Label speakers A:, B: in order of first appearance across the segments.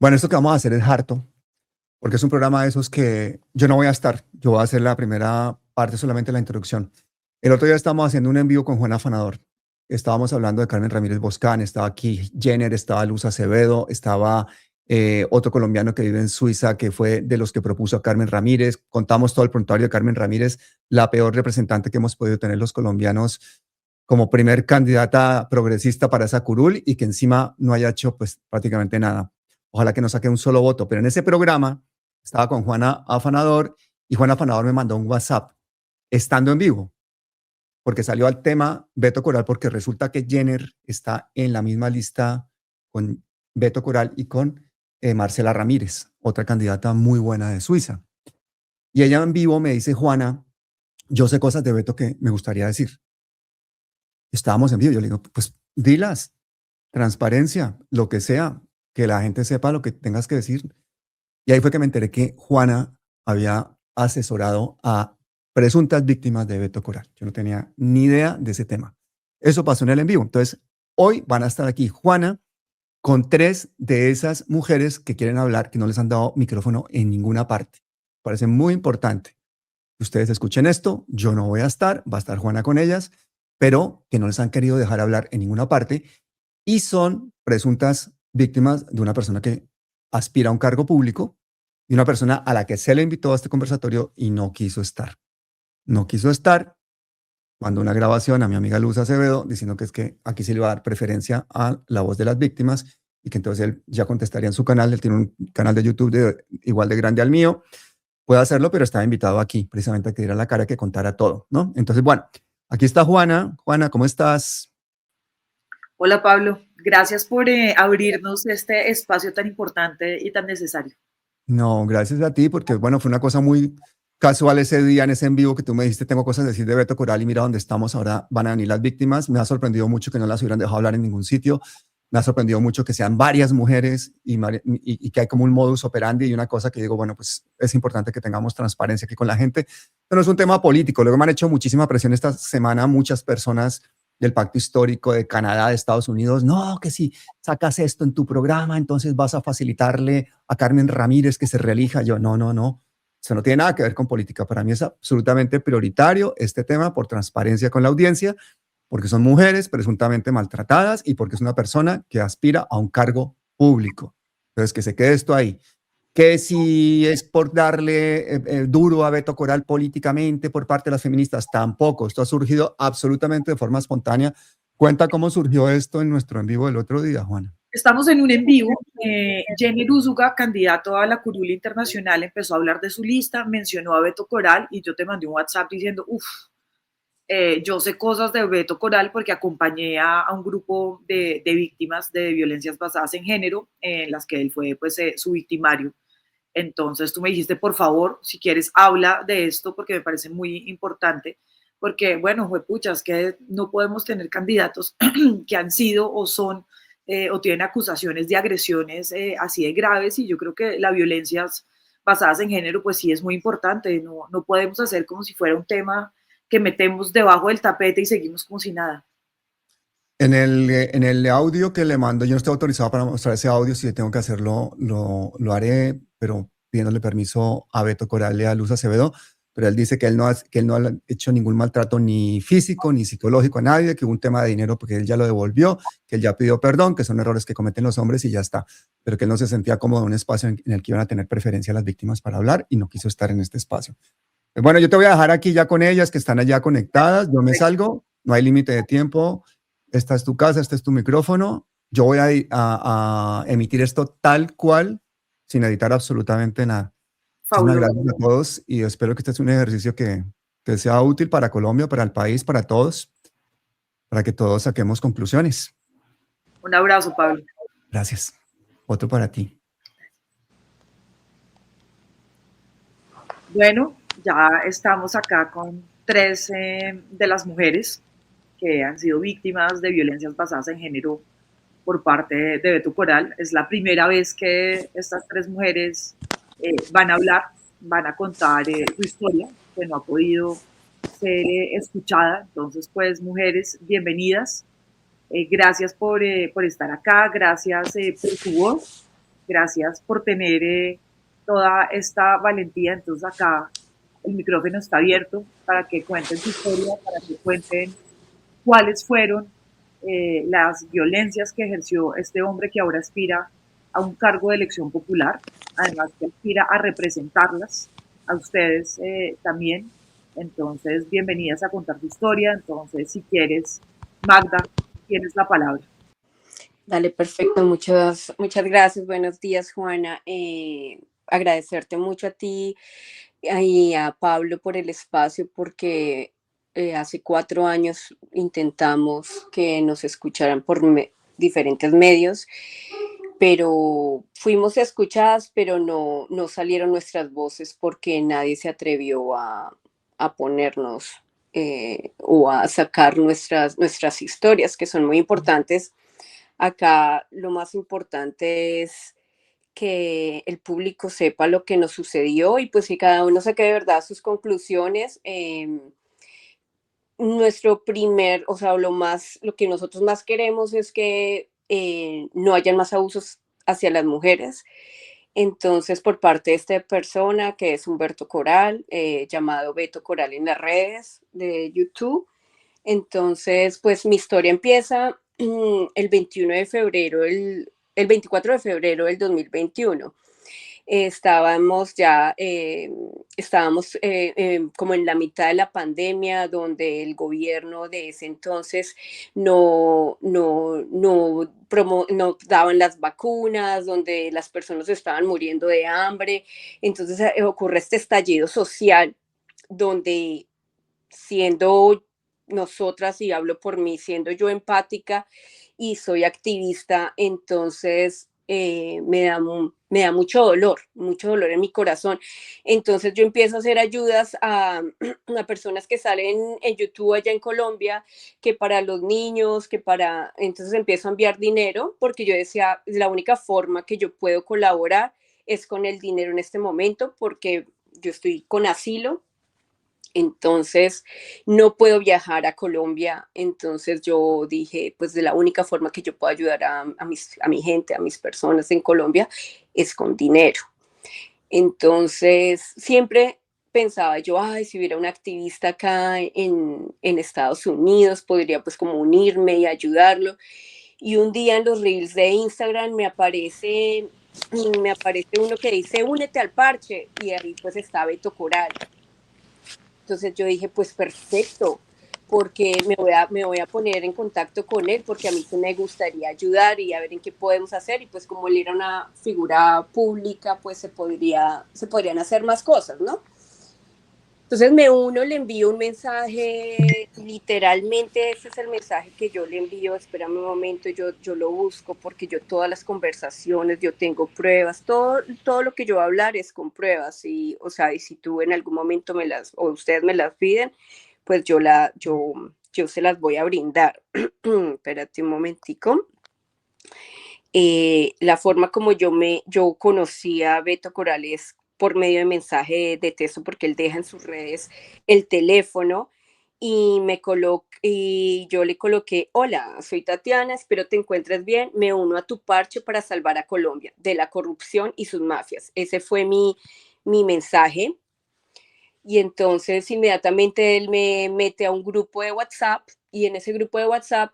A: Bueno, esto que vamos a hacer es harto, porque es un programa de esos que yo no voy a estar. Yo voy a hacer la primera parte, solamente la introducción. El otro día estábamos haciendo un envío con Juan Afanador. Estábamos hablando de Carmen Ramírez Boscán, estaba aquí Jenner, estaba Luz Acevedo, estaba otro colombiano que vive en Suiza, que fue de los que propuso a Carmen Ramírez. Contamos todo el prontuario de Carmen Ramírez, la peor representante que hemos podido tener los colombianos como primer candidata progresista para esa curul y que encima no haya hecho pues prácticamente nada. Ojalá que no saque un solo voto, pero en ese programa estaba con Juana Afanador y Juana Afanador me mandó un WhatsApp estando en vivo, porque salió al tema Beto Coral, porque resulta que Jenner está en la misma lista con Beto Coral y con Marcela Ramírez, otra candidata muy buena de Suiza. Y ella en vivo me dice, Juana, yo sé cosas de Beto que me gustaría decir. Estábamos en vivo, yo le digo, pues dilas, transparencia, lo que sea, que la gente sepa lo que tengas que decir. Y ahí fue que me enteré que Juana había asesorado a presuntas víctimas de Beto Coral. Yo no tenía ni idea de ese tema. Eso pasó en el en vivo. Entonces, hoy van a estar aquí Juana con tres de esas mujeres que quieren hablar, que no les han dado micrófono en ninguna parte. Parece muy importante que ustedes escuchen esto. Yo no voy a estar, va a estar Juana con ellas, pero que no les han querido dejar hablar en ninguna parte y son presuntas víctimas de una persona que aspira a un cargo público y una persona a la que se le invitó a este conversatorio y no quiso estar. No quiso estar, mandó una grabación a mi amiga Luz Acevedo diciendo que es que aquí se le va a dar preferencia a la voz de las víctimas y que entonces él ya contestaría en su canal. Él tiene un canal de YouTube igual de grande al mío. Puede hacerlo, pero estaba invitado aquí precisamente a que diera la cara, que contara todo, ¿no? Entonces, bueno, aquí está Juana. Juana, ¿cómo estás?
B: Hola Pablo, gracias por abrirnos este espacio tan importante y tan necesario.
A: No, gracias a ti, porque bueno, fue una cosa muy casual ese día en ese en vivo que tú me dijiste, tengo cosas que decir de Beto Coral y mira dónde estamos, ahora van a venir las víctimas. Me ha sorprendido mucho que no las hubieran dejado hablar en ningún sitio. Me ha sorprendido mucho que sean varias mujeres y que hay como un modus operandi y una cosa que digo, bueno, pues es importante que tengamos transparencia aquí con la gente. Pero no es un tema político. Luego me han hecho muchísima presión esta semana muchas personas del Pacto Histórico de Canadá, de Estados Unidos. No, que si sacas esto en tu programa, entonces vas a facilitarle a Carmen Ramírez que se reelija. Yo, no, no, no. Eso no tiene nada que ver con política. Para mí es absolutamente prioritario este tema por transparencia con la audiencia, porque son mujeres presuntamente maltratadas y porque es una persona que aspira a un cargo público. Entonces, que se quede esto ahí. Que si es por darle duro a Beto Coral políticamente por parte de las feministas, tampoco. Esto ha surgido absolutamente de forma espontánea. Cuenta cómo surgió esto en nuestro en vivo del otro día, Juana.
B: Estamos en un en vivo. Jenny Rúzuga, candidato a la curul internacional, empezó a hablar de su lista, mencionó a Beto Coral y yo te mandé un WhatsApp diciendo, yo sé cosas de Beto Coral porque acompañé a un grupo de víctimas de violencias basadas en género, en las que él fue pues, su victimario. Entonces tú me dijiste, por favor, si quieres, habla de esto porque me parece muy importante, porque, bueno, juepuchas, que no podemos tener candidatos que han sido o son o tienen acusaciones de agresiones así de graves y yo creo que la violencia basadas en género, pues sí es muy importante, no podemos hacer como si fuera un tema que metemos debajo del tapete y seguimos como si nada.
A: En el audio que le mando, yo no estoy autorizado para mostrar ese audio. Si tengo que hacerlo, lo haré, pero pidiéndole permiso a Beto Coral y a Luz Acevedo. Pero él dice que él no ha hecho ningún maltrato ni físico ni psicológico a nadie, que hubo un tema de dinero porque él ya lo devolvió, que él ya pidió perdón, que son errores que cometen los hombres y ya está. Pero que él no se sentía cómodo en un espacio en el que iban a tener preferencia las víctimas para hablar y no quiso estar en este espacio. Bueno, yo te voy a dejar aquí ya con ellas que están allá conectadas. Yo me salgo, no hay límite de tiempo. Esta es tu casa, este es tu micrófono. Yo voy a emitir esto tal cual, sin editar absolutamente nada. Muchísimas
B: Fabuloso.
A: gracias a todos y espero que este sea un ejercicio que sea útil para Colombia, para el país, para todos, para que todos saquemos conclusiones.
B: Un abrazo, Pablo.
A: Gracias. Otro para ti.
B: Bueno, ya estamos acá con tres de las mujeres que han sido víctimas de violencias basadas en género por parte de Beto Coral. Es la primera vez que estas tres mujeres van a hablar, van a contar su historia, que no ha podido ser escuchada. Entonces, pues, mujeres, bienvenidas. Gracias por estar acá, gracias por su voz. Gracias por tener toda esta valentía. Entonces acá el micrófono está abierto para que cuenten su historia, para que cuenten cuáles fueron las violencias que ejerció este hombre que ahora aspira a un cargo de elección popular, además que aspira a representarlas a ustedes también. Entonces, bienvenidas a contar tu historia. Entonces, si quieres, Magda, tienes la palabra.
C: Dale, perfecto. Muchas gracias. Buenos días, Juana. Agradecerte mucho a ti y a Pablo por el espacio, porque hace 4 años intentamos que nos escucharan por diferentes medios, pero fuimos escuchadas, pero no salieron nuestras voces porque nadie se atrevió a ponernos o a sacar nuestras historias, que son muy importantes. Acá lo más importante es que el público sepa lo que nos sucedió y pues que cada uno saque de verdad sus conclusiones. O sea, lo que nosotros más queremos es que no hayan más abusos hacia las mujeres. Entonces, por parte de esta persona, que es Humberto Coral, llamado Beto Coral en las redes de YouTube. Entonces, pues mi historia empieza el 21 de febrero, el 24 de febrero del 2021. Estábamos como en la mitad de la pandemia, donde el gobierno de ese entonces no daban las vacunas, donde las personas estaban muriendo de hambre. Entonces ocurre este estallido social donde, siendo nosotras, y hablo por mí, siendo yo empática y soy activista, entonces me da mucho dolor en mi corazón. Entonces yo empiezo a hacer ayudas a personas que salen en YouTube allá en Colombia, que para los niños, entonces empiezo a enviar dinero, porque yo decía, la única forma que yo puedo colaborar es con el dinero en este momento, porque yo estoy con asilo. Entonces, no puedo viajar a Colombia. Entonces yo dije, pues de la única forma que yo puedo ayudar a mi gente, a mis personas en Colombia, es con dinero. Entonces, siempre pensaba yo, ay, si hubiera un activista acá en Estados Unidos, podría pues como unirme y ayudarlo. Y un día en los reels de Instagram me aparece uno que dice, únete al parche, y ahí pues está Beto Coral. Entonces yo dije, pues perfecto, porque me voy a poner en contacto con él, porque a mí sí me gustaría ayudar y a ver en qué podemos hacer. Y pues como él era una figura pública, pues se podrían hacer más cosas, ¿no? Entonces me uno, le envío un mensaje, literalmente ese es el mensaje que yo le envío. Espérame un momento, yo lo busco, porque yo todas las conversaciones, yo tengo pruebas, todo lo que yo voy a hablar es con pruebas. Y, o sea, y si tú en algún momento o ustedes me las piden, pues yo se las voy a brindar. Espérate un momentico. La forma como yo conocí a Beto Corales por medio de mensaje de texto, porque él deja en sus redes el teléfono, y yo le coloqué: hola, soy Tatiana, espero te encuentres bien, me uno a tu parche para salvar a Colombia de la corrupción y sus mafias. Ese fue mi mensaje. Y entonces inmediatamente él me mete a un grupo de WhatsApp, y en ese grupo de WhatsApp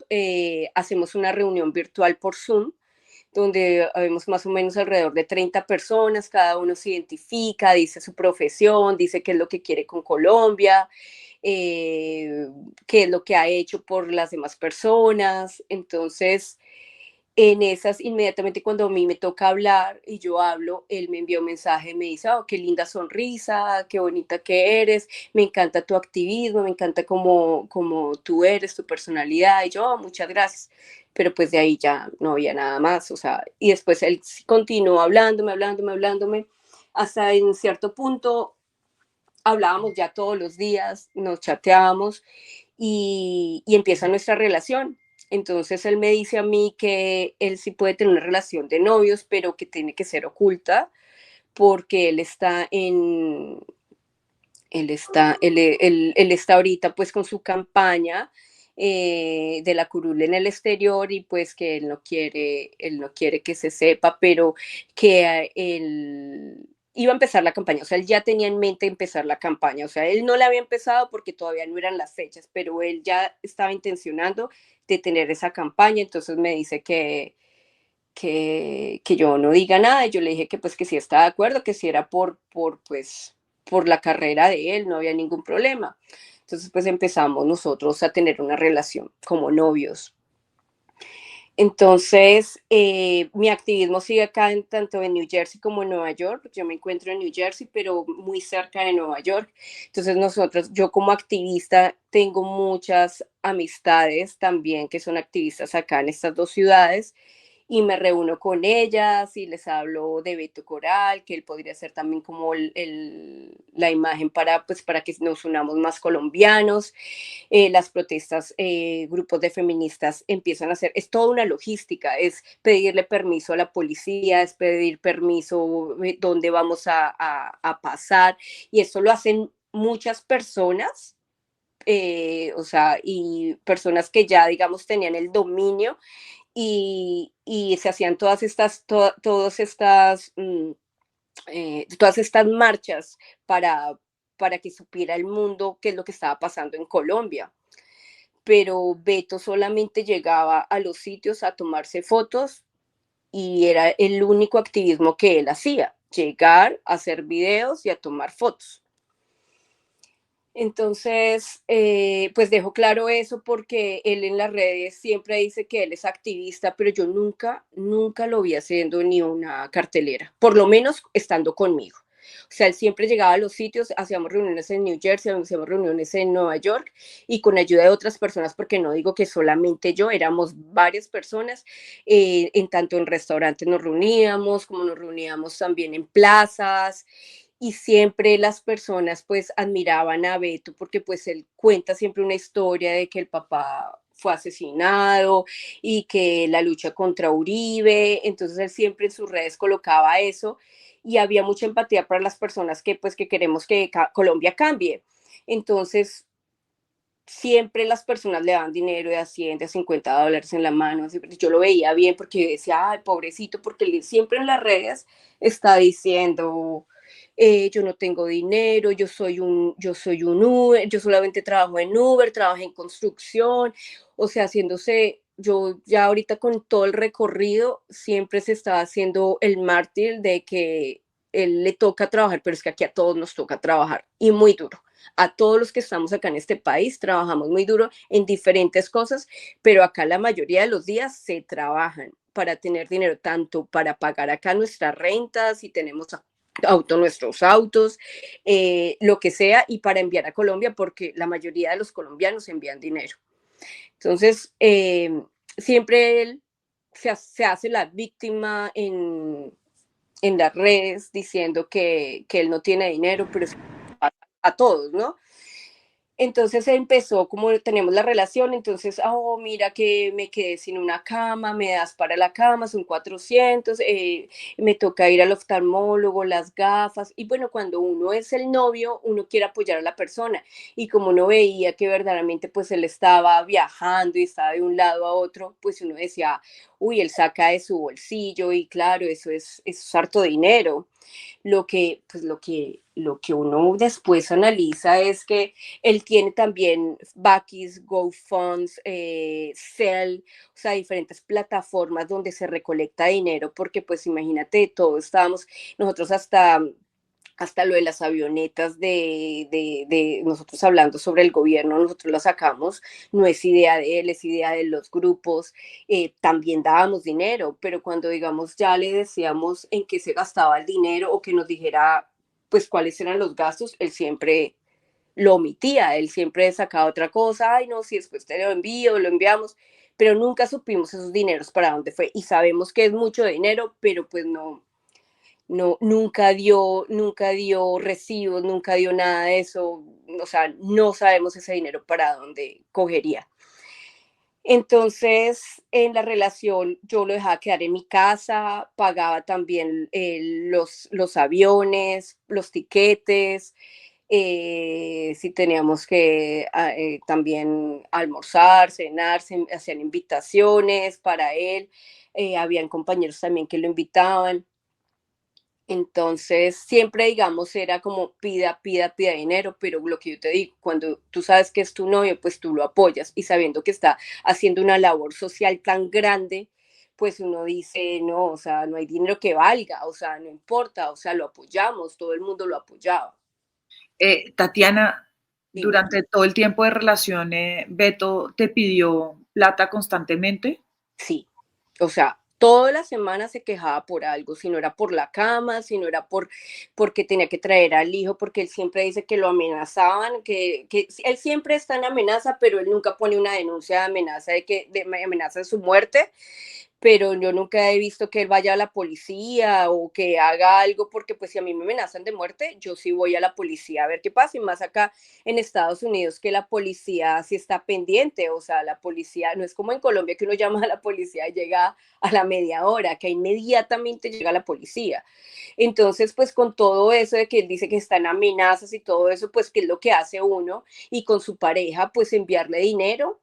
C: hacemos una reunión virtual por Zoom, donde habemos más o menos alrededor de 30 personas. Cada uno se identifica, dice su profesión, dice qué es lo que quiere con Colombia, qué es lo que ha hecho por las demás personas. Entonces, en esas, inmediatamente cuando a mí me toca hablar y yo hablo, él me envía un mensaje, me dice: oh, qué linda sonrisa, qué bonita que eres, me encanta tu activismo, me encanta como tú eres, tu personalidad. Y yo: oh, muchas gracias. Pero pues de ahí ya no había nada más, o sea, y después él continuó hablándome, hasta en cierto punto hablábamos ya todos los días, nos chateábamos, y empieza nuestra relación. Entonces él me dice a mí que él sí puede tener una relación de novios, pero que tiene que ser oculta, porque él está ahorita pues con su campaña de la curul en el exterior y pues que él no quiere que se sepa, pero que él iba a empezar la campaña, o sea, él ya tenía en mente empezar la campaña, o sea, él no la había empezado porque todavía no eran las fechas, pero él ya estaba intencionando de tener esa campaña, entonces me dice que yo no diga nada, y yo le dije que pues que sí estaba de acuerdo, que si era pues, por la carrera de él, no había ningún problema. Entonces pues empezamos nosotros a tener una relación como novios. Entonces, mi activismo sigue acá tanto en New Jersey como en Nueva York. Yo me encuentro en New Jersey, pero muy cerca de Nueva York. Entonces, yo como activista tengo muchas amistades también que son activistas acá en estas dos ciudades y me reúno con ellas y les hablo de Beto Coral, que él podría ser también como la imagen pues, para que nos unamos más colombianos. Las protestas, grupos de feministas empiezan a hacer, es toda una logística, es pedirle permiso a la policía, es pedir permiso dónde vamos a pasar, y eso lo hacen muchas personas, o sea, y personas que ya, digamos, tenían el dominio y se hacían todas estas marchas para que supiera el mundo qué es lo que estaba pasando en Colombia. Pero Beto solamente llegaba a los sitios a tomarse fotos y era el único activismo que él hacía, llegar, a hacer videos y a tomar fotos. Entonces, pues dejo claro eso porque él en las redes siempre dice que él es activista, pero yo nunca lo vi haciendo ni una cartelera, por lo menos estando conmigo. O sea, él siempre llegaba a los sitios, hacíamos reuniones en New Jersey, hacíamos reuniones en Nueva York y con ayuda de otras personas, porque no digo que solamente yo, éramos varias personas, en tanto en restaurantes nos reuníamos, como nos reuníamos también en plazas, y siempre las personas pues admiraban a Beto porque pues él cuenta siempre una historia de que el papá fue asesinado y que la lucha contra Uribe, entonces él siempre en sus redes colocaba eso y había mucha empatía para las personas que pues que queremos que Colombia cambie. Entonces siempre las personas le dan dinero de a 100, de $50 en la mano. Yo lo veía bien porque yo decía, ay, pobrecito, porque él siempre en las redes está diciendo, yo no tengo dinero, yo soy un Uber, yo solamente trabajo en Uber, trabajo en construcción, o sea, haciéndose, yo ya ahorita con todo el recorrido, siempre se estaba haciendo el mártir de que él le toca trabajar, pero es que aquí a todos nos toca trabajar y muy duro. A todos los que estamos acá en este país trabajamos muy duro en diferentes cosas, pero acá la mayoría de los días se trabajan para tener dinero, tanto para pagar acá nuestras rentas, si tenemos nuestros autos, lo que sea, y para enviar a Colombia, porque la mayoría de los colombianos envían dinero. Entonces, siempre él se hace la víctima en las redes diciendo que él no tiene dinero, pero es a todos, ¿no? Entonces empezó, como tenemos la relación, entonces, oh, mira que me quedé sin una cama, me das para la cama, son 400, me toca ir al oftalmólogo, las gafas, y bueno, cuando uno es el novio, uno quiere apoyar a la persona, y como uno veía que verdaderamente pues él estaba viajando y estaba de un lado a otro, pues uno decía, uy, él saca de su bolsillo, y claro, eso es harto dinero. Lo que uno después analiza es que él tiene también Bakis, GoFunds, Cell, o sea, diferentes plataformas donde se recolecta dinero, porque pues imagínate, todos estábamos, nosotros hasta lo de las avionetas de nosotros hablando sobre el gobierno, nosotros la sacamos, no es idea de él, es idea de los grupos, también dábamos dinero, pero cuando digamos ya le decíamos en qué se gastaba el dinero o que nos dijera pues cuáles eran los gastos, él siempre lo omitía, él siempre sacaba otra cosa, ay no, si después te lo envío, lo enviamos, pero nunca supimos esos dineros para dónde fue y sabemos que es mucho dinero, pero pues nunca dio recibos, nunca dio nada de eso, o sea, no sabemos ese dinero para dónde cogería. Entonces, en la relación yo lo dejaba quedar en mi casa, pagaba también los aviones, los tiquetes, si teníamos que también almorzar, cenar, se hacían invitaciones para él, habían compañeros también que lo invitaban. Entonces, siempre, digamos, era como pida, pida, pida dinero, pero lo que yo te digo, cuando tú sabes que es tu novio, pues tú lo apoyas y sabiendo que está haciendo una labor social tan grande, pues uno dice, no, o sea, no hay dinero que valga, o sea, no importa, o sea, lo apoyamos, todo el mundo lo apoyaba.
B: Tatiana,
C: Dime.
B: durante todo el tiempo de relación, Beto te pidió plata constantemente.
C: Sí, o sea, toda la semana se quejaba por algo, si no era por la cama, si no era porque tenía que traer al hijo, porque él siempre dice que lo amenazaban, que él siempre está en amenaza, pero él nunca pone una denuncia de amenaza de amenaza de su muerte, pero yo nunca he visto que él vaya a la policía o que haga algo, porque pues si a mí me amenazan de muerte, yo sí voy a la policía a ver qué pasa, y más acá en Estados Unidos que la policía sí está pendiente, o sea, la policía no es como en Colombia que uno llama a la policía y llega a la media hora, que inmediatamente llega la policía. Entonces, pues con todo eso de que él dice que están amenazas y todo eso, pues qué es lo que hace uno y con su pareja, pues enviar dinero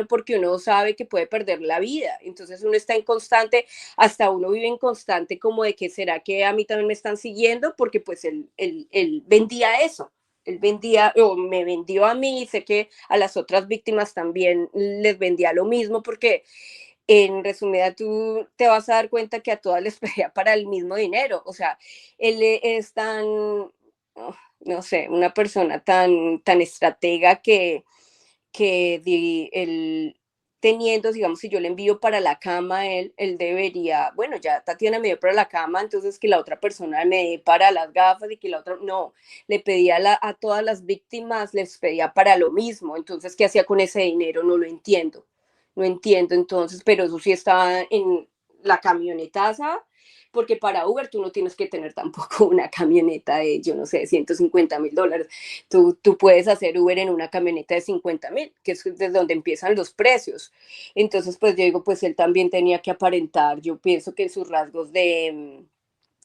C: porque uno sabe que puede perder la vida. Entonces uno está en constante, hasta uno vive en constante como de que será que a mí también me están siguiendo, porque pues él vendía eso. Él vendía o me vendió a mí, y sé que a las otras víctimas también les vendía lo mismo, porque en resumida, tú te vas a dar cuenta que a todas les pedía para el mismo dinero. O sea, él es tan, no sé, una persona tan estratega que él teniendo, digamos, si yo le envío para la cama a él debería, bueno, ya Tatiana me dio para la cama, entonces que la otra persona me dé para las gafas y que la otra, no, le pedía a todas las víctimas, les pedía para lo mismo. Entonces, ¿qué hacía con ese dinero? No lo entiendo, no entiendo entonces, pero eso sí estaba en la camionetaza, porque para Uber tú no tienes que tener tampoco una camioneta de, yo no sé, $150,000. Tú puedes hacer Uber en una camioneta de 50,000, que es desde donde empiezan los precios. Entonces, pues yo digo, pues él también tenía que aparentar, yo pienso que en sus rasgos de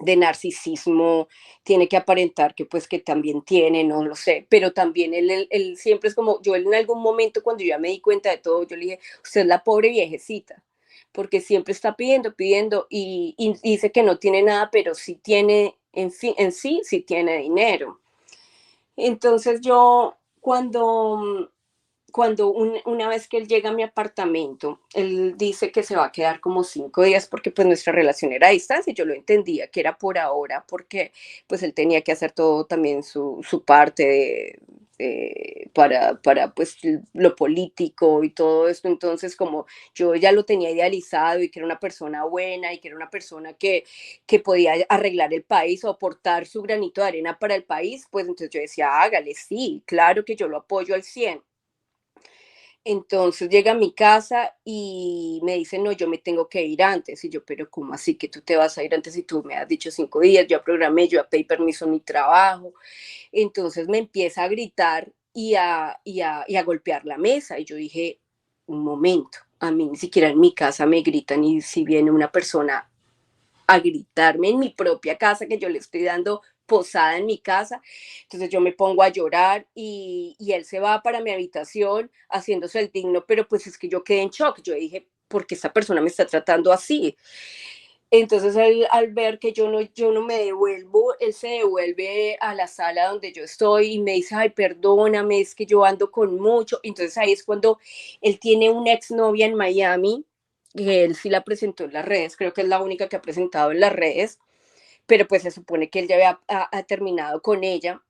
C: narcisismo tiene que aparentar que pues que también tiene, no lo sé, pero también él siempre es como, yo en algún momento cuando yo ya me di cuenta de todo, yo le dije, usted es la pobre viejecita, porque siempre está pidiendo, pidiendo y dice que no tiene nada, pero sí tiene, en fin, en sí, sí tiene dinero. Entonces yo una vez que él llega a mi apartamento, él dice que se va a quedar como 5 días porque pues nuestra relación era a distancia y yo lo entendía que era por ahora porque pues él tenía que hacer todo también su parte para pues lo político y todo esto. Entonces como yo ya lo tenía idealizado y que era una persona buena y que era una persona que podía arreglar el país o aportar su granito de arena para el país, pues entonces yo decía, hágale, sí, claro que yo lo apoyo al 100. Entonces llega a mi casa y me dice, no, yo me tengo que ir antes. Y yo, pero ¿cómo así que tú te vas a ir antes si tú me has dicho 5 días? Yo programé, yo pedí permiso en mi trabajo. Entonces me empieza a gritar y a golpear la mesa. Y yo dije, un momento, a mí ni siquiera en mi casa me gritan, y si viene una persona a gritarme en mi propia casa, que yo le estoy dando posada en mi casa. Entonces yo me pongo a llorar y él se va para mi habitación haciéndose el digno, pero pues es que yo quedé en shock. Yo dije, ¿por qué esta persona me está tratando así? Entonces él, al ver que yo no me devuelvo, él se devuelve a la sala donde yo estoy y me dice, ay, perdóname, es que yo ando con mucho. Entonces ahí es cuando él tiene una exnovia en Miami, que él sí la presentó en las redes, creo que es la única que ha presentado en las redes, pero pues se supone que él ya había terminado con ella.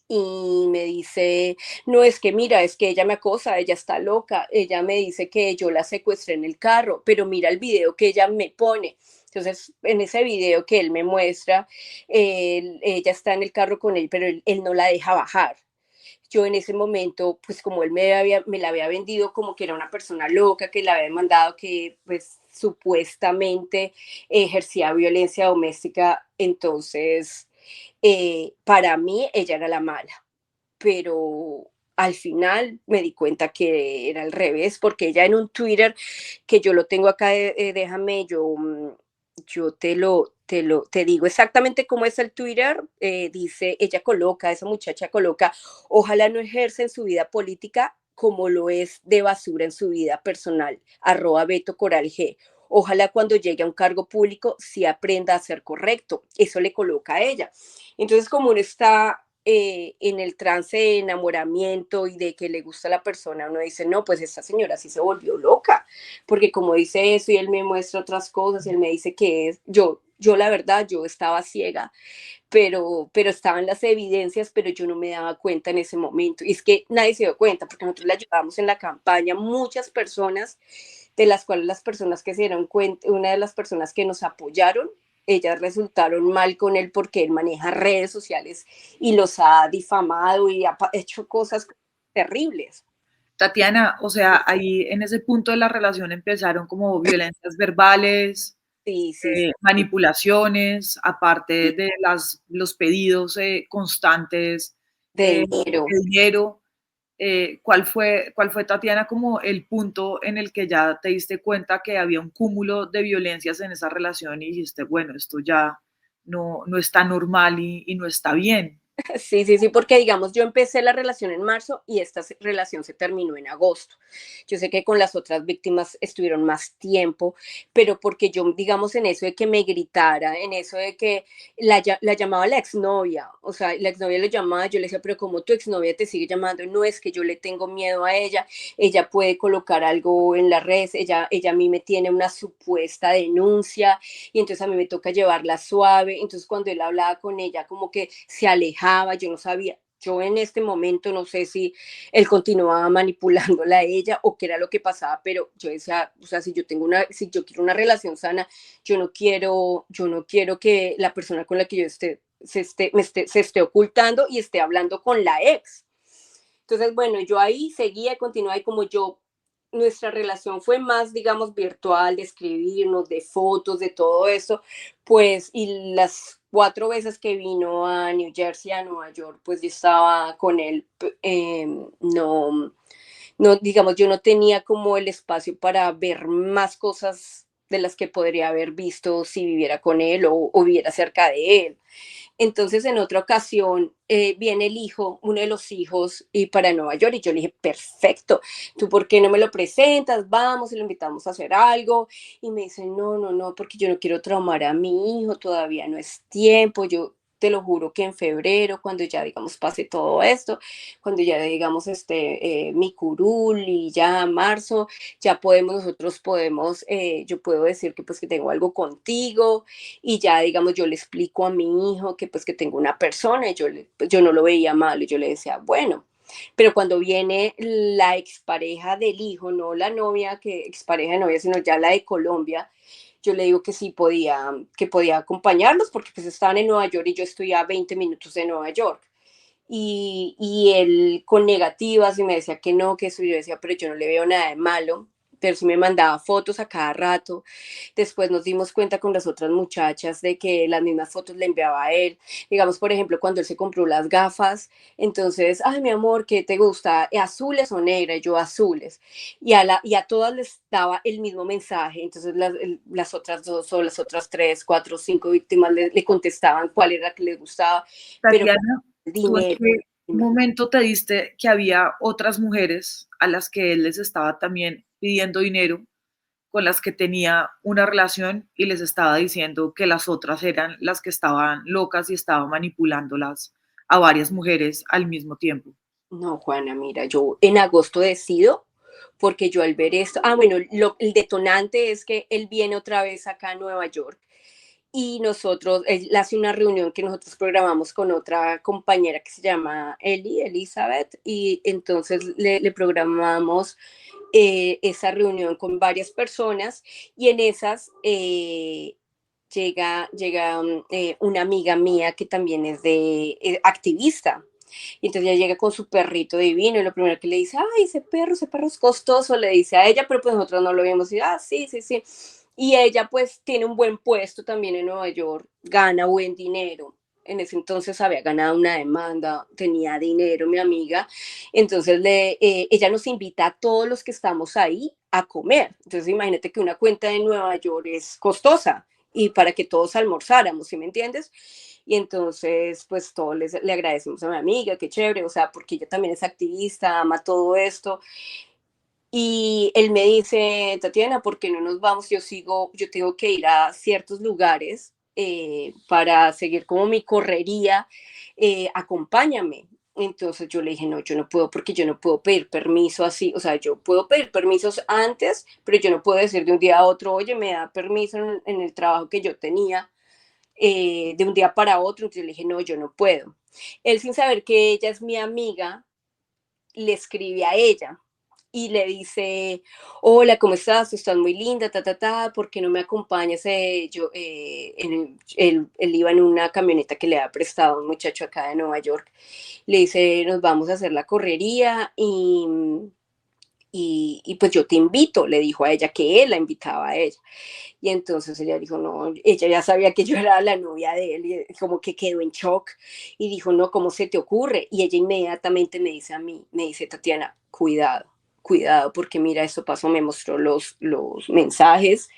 C: Y me dice, no, es que mira, es que ella me acosa, ella está loca, ella me dice que yo la secuestré en el carro, pero mira el video que ella me pone. Entonces, en ese video que él me muestra, ella está en el carro con él, pero él no la deja bajar. Yo en ese momento, pues como él me la había vendido como que era una persona loca, que la había demandado, que pues supuestamente ejercía violencia doméstica, entonces para mí ella era la mala, pero al final me di cuenta que era al revés, porque ella en un Twitter que yo lo tengo acá, déjame, yo te digo exactamente cómo es el Twitter. Dice, esa muchacha coloca, ojalá no ejerza en su vida política como lo es de basura en su vida personal, @BetoCoralG. Ojalá cuando llegue a un cargo público sí aprenda a ser correcto. Eso le coloca a ella. Entonces, como uno está en el trance de enamoramiento y de que le gusta a la persona, uno dice, no, pues esta señora sí se volvió loca, porque como dice eso y él me muestra otras cosas, y él me dice que es, yo la verdad, yo estaba ciega, pero estaban las evidencias, pero yo no me daba cuenta en ese momento. Y es que nadie se dio cuenta, porque nosotros le ayudábamos en la campaña, muchas personas, de las cuales las personas que se dieron cuenta, una de las personas que nos apoyaron, ellas resultaron mal con él porque él maneja redes sociales y los ha difamado y ha hecho cosas terribles.
B: Tatiana, o sea, ahí en ese punto de la relación empezaron como violencias verbales,
C: Sí, sí, sí.
B: manipulaciones, aparte de los pedidos constantes
C: De dinero.
B: de dinero. ¿Cuál fue, Tatiana, como el punto en el que ya te diste cuenta que había un cúmulo de violencias en esa relación y dijiste, bueno, esto ya no está normal y no está bien?
C: Sí, sí, sí, porque digamos, yo empecé la relación en marzo y esta relación se terminó en agosto. Yo sé que con las otras víctimas estuvieron más tiempo, pero porque yo, digamos, en eso de que me gritara, en eso de que la llamaba la exnovia, o sea, la exnovia lo llamaba, yo le decía, pero como tu exnovia te sigue llamando, no es que yo le tengo miedo a ella puede colocar algo en las redes, ella a mí me tiene una supuesta denuncia y entonces a mí me toca llevarla suave, entonces cuando él hablaba con ella como que se alejaba, yo no sabía, yo en este momento no sé si él continuaba manipulándola a ella o qué era lo que pasaba, pero yo decía, o sea, si yo quiero una relación sana, yo no quiero que la persona con la que yo se esté ocultando y esté hablando con la ex. Entonces, bueno, yo ahí seguía, continuaba y como nuestra relación fue más, digamos, virtual, de escribirnos, de fotos, de todo eso, pues, y las 4 veces que vino a New Jersey, a Nueva York, pues yo estaba con él, no, digamos, yo no tenía como el espacio para ver más cosas de las que podría haber visto si viviera con él o viviera cerca de él. Entonces, en otra ocasión, viene el hijo, uno de los hijos, y para Nueva York, y yo le dije, perfecto, ¿tú por qué no me lo presentas? Vamos y lo invitamos a hacer algo. Y me dice, no, no, no, porque yo no quiero traumar a mi hijo, todavía no es tiempo, yo te lo juro que en febrero, cuando ya, digamos, pase todo esto, cuando ya, digamos, mi curul y ya marzo, ya nosotros podemos, yo puedo decir que pues que tengo algo contigo, y ya, digamos, yo le explico a mi hijo que pues que tengo una persona y yo no lo veía mal y yo le decía, bueno, pero cuando viene la expareja del hijo, no la novia, que expareja de novia, sino ya la de Colombia, yo le digo que sí que podía acompañarlos porque pues estaban en Nueva York y yo estoy a 20 minutos de Nueva York. Y él con negativas y me decía que no, que eso yo decía, pero yo no le veo nada de malo, pero sí me mandaba fotos a cada rato. Después nos dimos cuenta con las otras muchachas de que las mismas fotos le enviaba a él. Digamos, por ejemplo, cuando él se compró las gafas, entonces, ay, mi amor, ¿qué te gusta? ¿Azules o negras? Yo azules. Y a todas les daba el mismo mensaje. Entonces las otras dos o las otras 3, 4, 5 víctimas le contestaban cuál era que les gustaba. Pero
B: Tatiana, ¿tú en
C: dinero.
B: qué momento te diste que había otras mujeres a las que él les estaba también pidiendo dinero, con las que tenía una relación y les estaba diciendo que las otras eran las que estaban locas y estaba manipulándolas a varias mujeres al mismo tiempo?
C: No, Juana, mira, yo en agosto decido, porque yo al ver esto, bueno, el detonante es que él viene otra vez acá a Nueva York y él hace una reunión que nosotros programamos con otra compañera que se llama Elizabeth, y entonces le programamos esa reunión con varias personas y en esas llega una amiga mía que también es activista. Y entonces ella llega con su perrito divino y lo primero que le dice, ay, ese perro es costoso, le dice a ella, pero pues nosotros no lo vimos y, sí, sí, sí. Y ella pues tiene un buen puesto también en Nueva York, gana buen dinero. En ese entonces había ganado una demanda, tenía dinero mi amiga. Entonces ella nos invita a todos los que estamos ahí a comer. Entonces imagínate que una cuenta de Nueva York es costosa y para que todos almorzáramos, ¿sí me entiendes? Y entonces, pues todos le agradecemos a mi amiga, qué chévere, o sea, porque ella también es activista, ama todo esto. Y él me dice, Tatiana, ¿por qué no nos vamos? Yo tengo que ir a ciertos lugares para seguir como mi correría, acompáñame. Entonces yo le dije, no, yo no puedo porque yo no puedo pedir permiso así, o sea, yo puedo pedir permisos antes, pero yo no puedo decir de un día a otro, oye, me da permiso en el trabajo que yo tenía de un día para otro. Entonces yo le dije, no, yo no puedo. Él, sin saber que ella es mi amiga, le escribe a ella y le dice, hola, ¿cómo estás? Tú estás muy linda, ¿por qué no me acompañas? Él iba en una camioneta que le ha prestado un muchacho acá de Nueva York. Le dice, nos vamos a hacer la correría y pues yo te invito, le dijo a ella que él la invitaba a ella. Y entonces ella dijo, no, ella ya sabía que yo era la novia de él y como que quedó en shock y dijo, no, ¿cómo se te ocurre? Y ella inmediatamente me dice a mí, me dice, Tatiana, cuidado, cuidado, porque mira, esto pasó, me mostró los mensajes.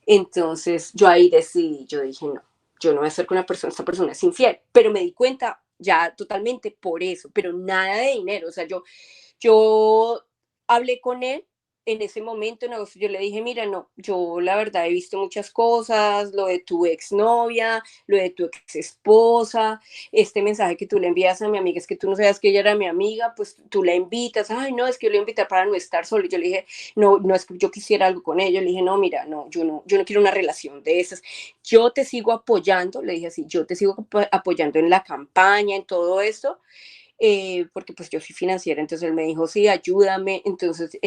C: Entonces yo ahí decidí, yo dije, no, yo no voy a estar con una persona, esta persona es infiel, pero me di cuenta ya totalmente por eso, pero nada de dinero, o sea, yo hablé con él en ese momento, en agosto, yo le dije, mira, no, yo la verdad he visto muchas cosas, lo de tu exnovia, lo de tu ex esposa, este mensaje que tú le envías a mi amiga, es que tú no sabías que ella era mi amiga, pues tú la invitas, ay, no, es que yo le voy a invitar para no estar solo. Y yo le dije, no, no es que yo quisiera algo con ella. Le dije, no, mira, no, yo no quiero una relación de esas. Yo te sigo apoyando, le dije así, yo te sigo apoyando en la campaña, en todo esto, porque pues yo soy financiera. Entonces él me dijo, sí, ayúdame. Entonces,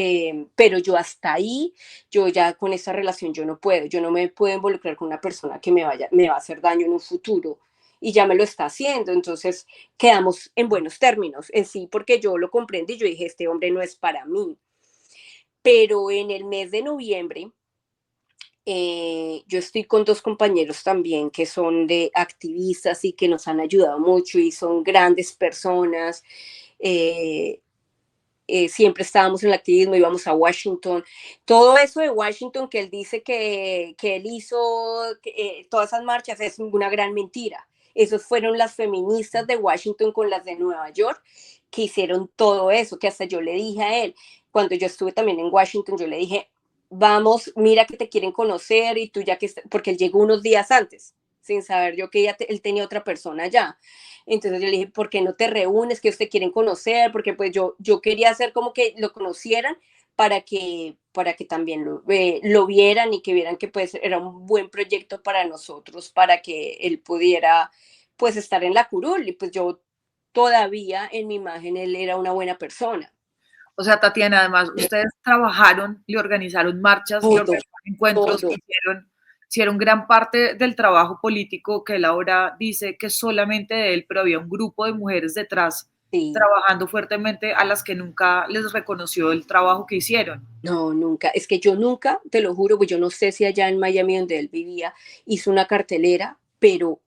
C: pero yo hasta ahí, yo ya con esa relación yo no puedo, yo no me puedo involucrar con una persona que me va a hacer daño en un futuro. Y ya me lo está haciendo. Entonces quedamos en buenos términos, en sí, porque yo lo comprendí, yo dije, este hombre no es para mí. Pero en el mes de noviembre, yo estoy con dos compañeros también que son de activistas y que nos han ayudado mucho y son grandes personas. Eh, Siempre estábamos en el activismo, íbamos a Washington. Todo eso de Washington que él dice que él hizo, todas esas marchas, es una gran mentira. Esos fueron las feministas de Washington con las de Nueva York que hicieron todo eso, que hasta yo le dije a él, cuando yo estuve también en Washington, yo le dije, vamos, mira que te quieren conocer y tú ya que, porque él llegó unos días antes, sin saber yo que él tenía otra persona allá. Entonces yo le dije, ¿por qué no te reúnes? Que ustedes quieren conocer, porque pues yo quería hacer como que lo conocieran para que también lo vieran y que vieran que pues era un buen proyecto para nosotros, para que él pudiera pues estar en la curul. Y pues yo todavía en mi imagen él era una buena persona.
B: O sea, Tatiana, además, ustedes trabajaron, le organizaron marchas, le
C: Todo,
B: organizaron encuentros,
C: todo.
B: hicieron gran parte del trabajo político que él ahora dice que solamente de él, pero había un grupo de mujeres detrás
C: Sí.
B: trabajando fuertemente a las que nunca les reconoció el trabajo que hicieron.
C: No, nunca. Es que yo nunca, te lo juro, pues yo no sé si allá en Miami donde él vivía hizo una cartelera, pero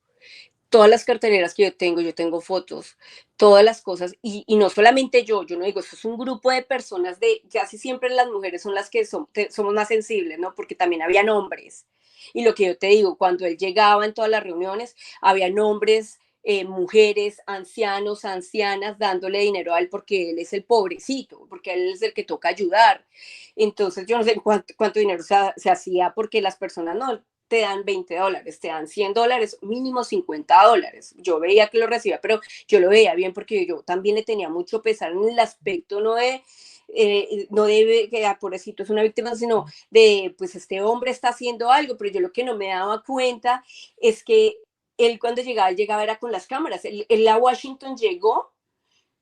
C: todas las carteleras que yo tengo fotos, todas las cosas, y no solamente yo no digo, eso es un grupo de personas de, casi siempre las mujeres son las que somos más sensibles, ¿no? Porque también habían hombres. Y lo que yo te digo, cuando él llegaba en todas las reuniones, había hombres, mujeres, ancianos, ancianas, dándole dinero a él porque él es el pobrecito, porque él es el que toca ayudar. Entonces yo no sé cuánto dinero se hacía porque las personas no te dan $20, te dan $100, mínimo $50. Yo veía que lo recibía, pero yo lo veía bien porque yo también le tenía mucho pesar en el aspecto no debe que pobrecito es una víctima, sino de pues este hombre está haciendo algo. Pero yo lo que no me daba cuenta es que él cuando llegaba, él llegaba era con las cámaras. Él a Washington llegó,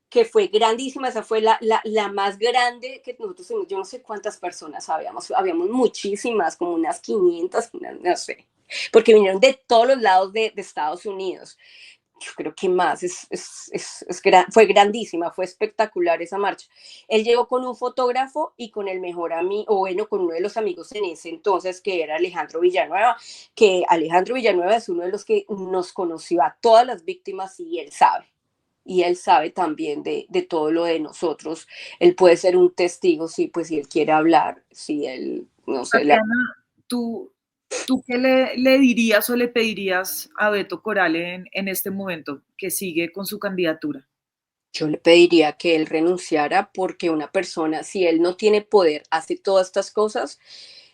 C: que fue grandísima, esa fue la más grande que nosotros tuvimos. Yo no sé cuántas personas habíamos muchísimas, como unas 500, no sé, porque vinieron de todos los lados de Estados Unidos. Yo creo que más, fue grandísima, fue espectacular esa marcha. Él llegó con un fotógrafo y con el mejor amigo, o bueno, con uno de los amigos en ese entonces, que era Alejandro Villanueva, que Alejandro Villanueva es uno de los que nos conoció a todas las víctimas y él sabe también de todo lo de nosotros. Él puede ser un testigo, sí, pues si él quiere hablar, si él, no sé,
B: Tatiana, tú ¿Tú qué le dirías o le pedirías a Beto Coral en este momento que sigue con su candidatura?
C: Yo le pediría que él renunciara porque una persona, si él no tiene poder, hace todas estas cosas,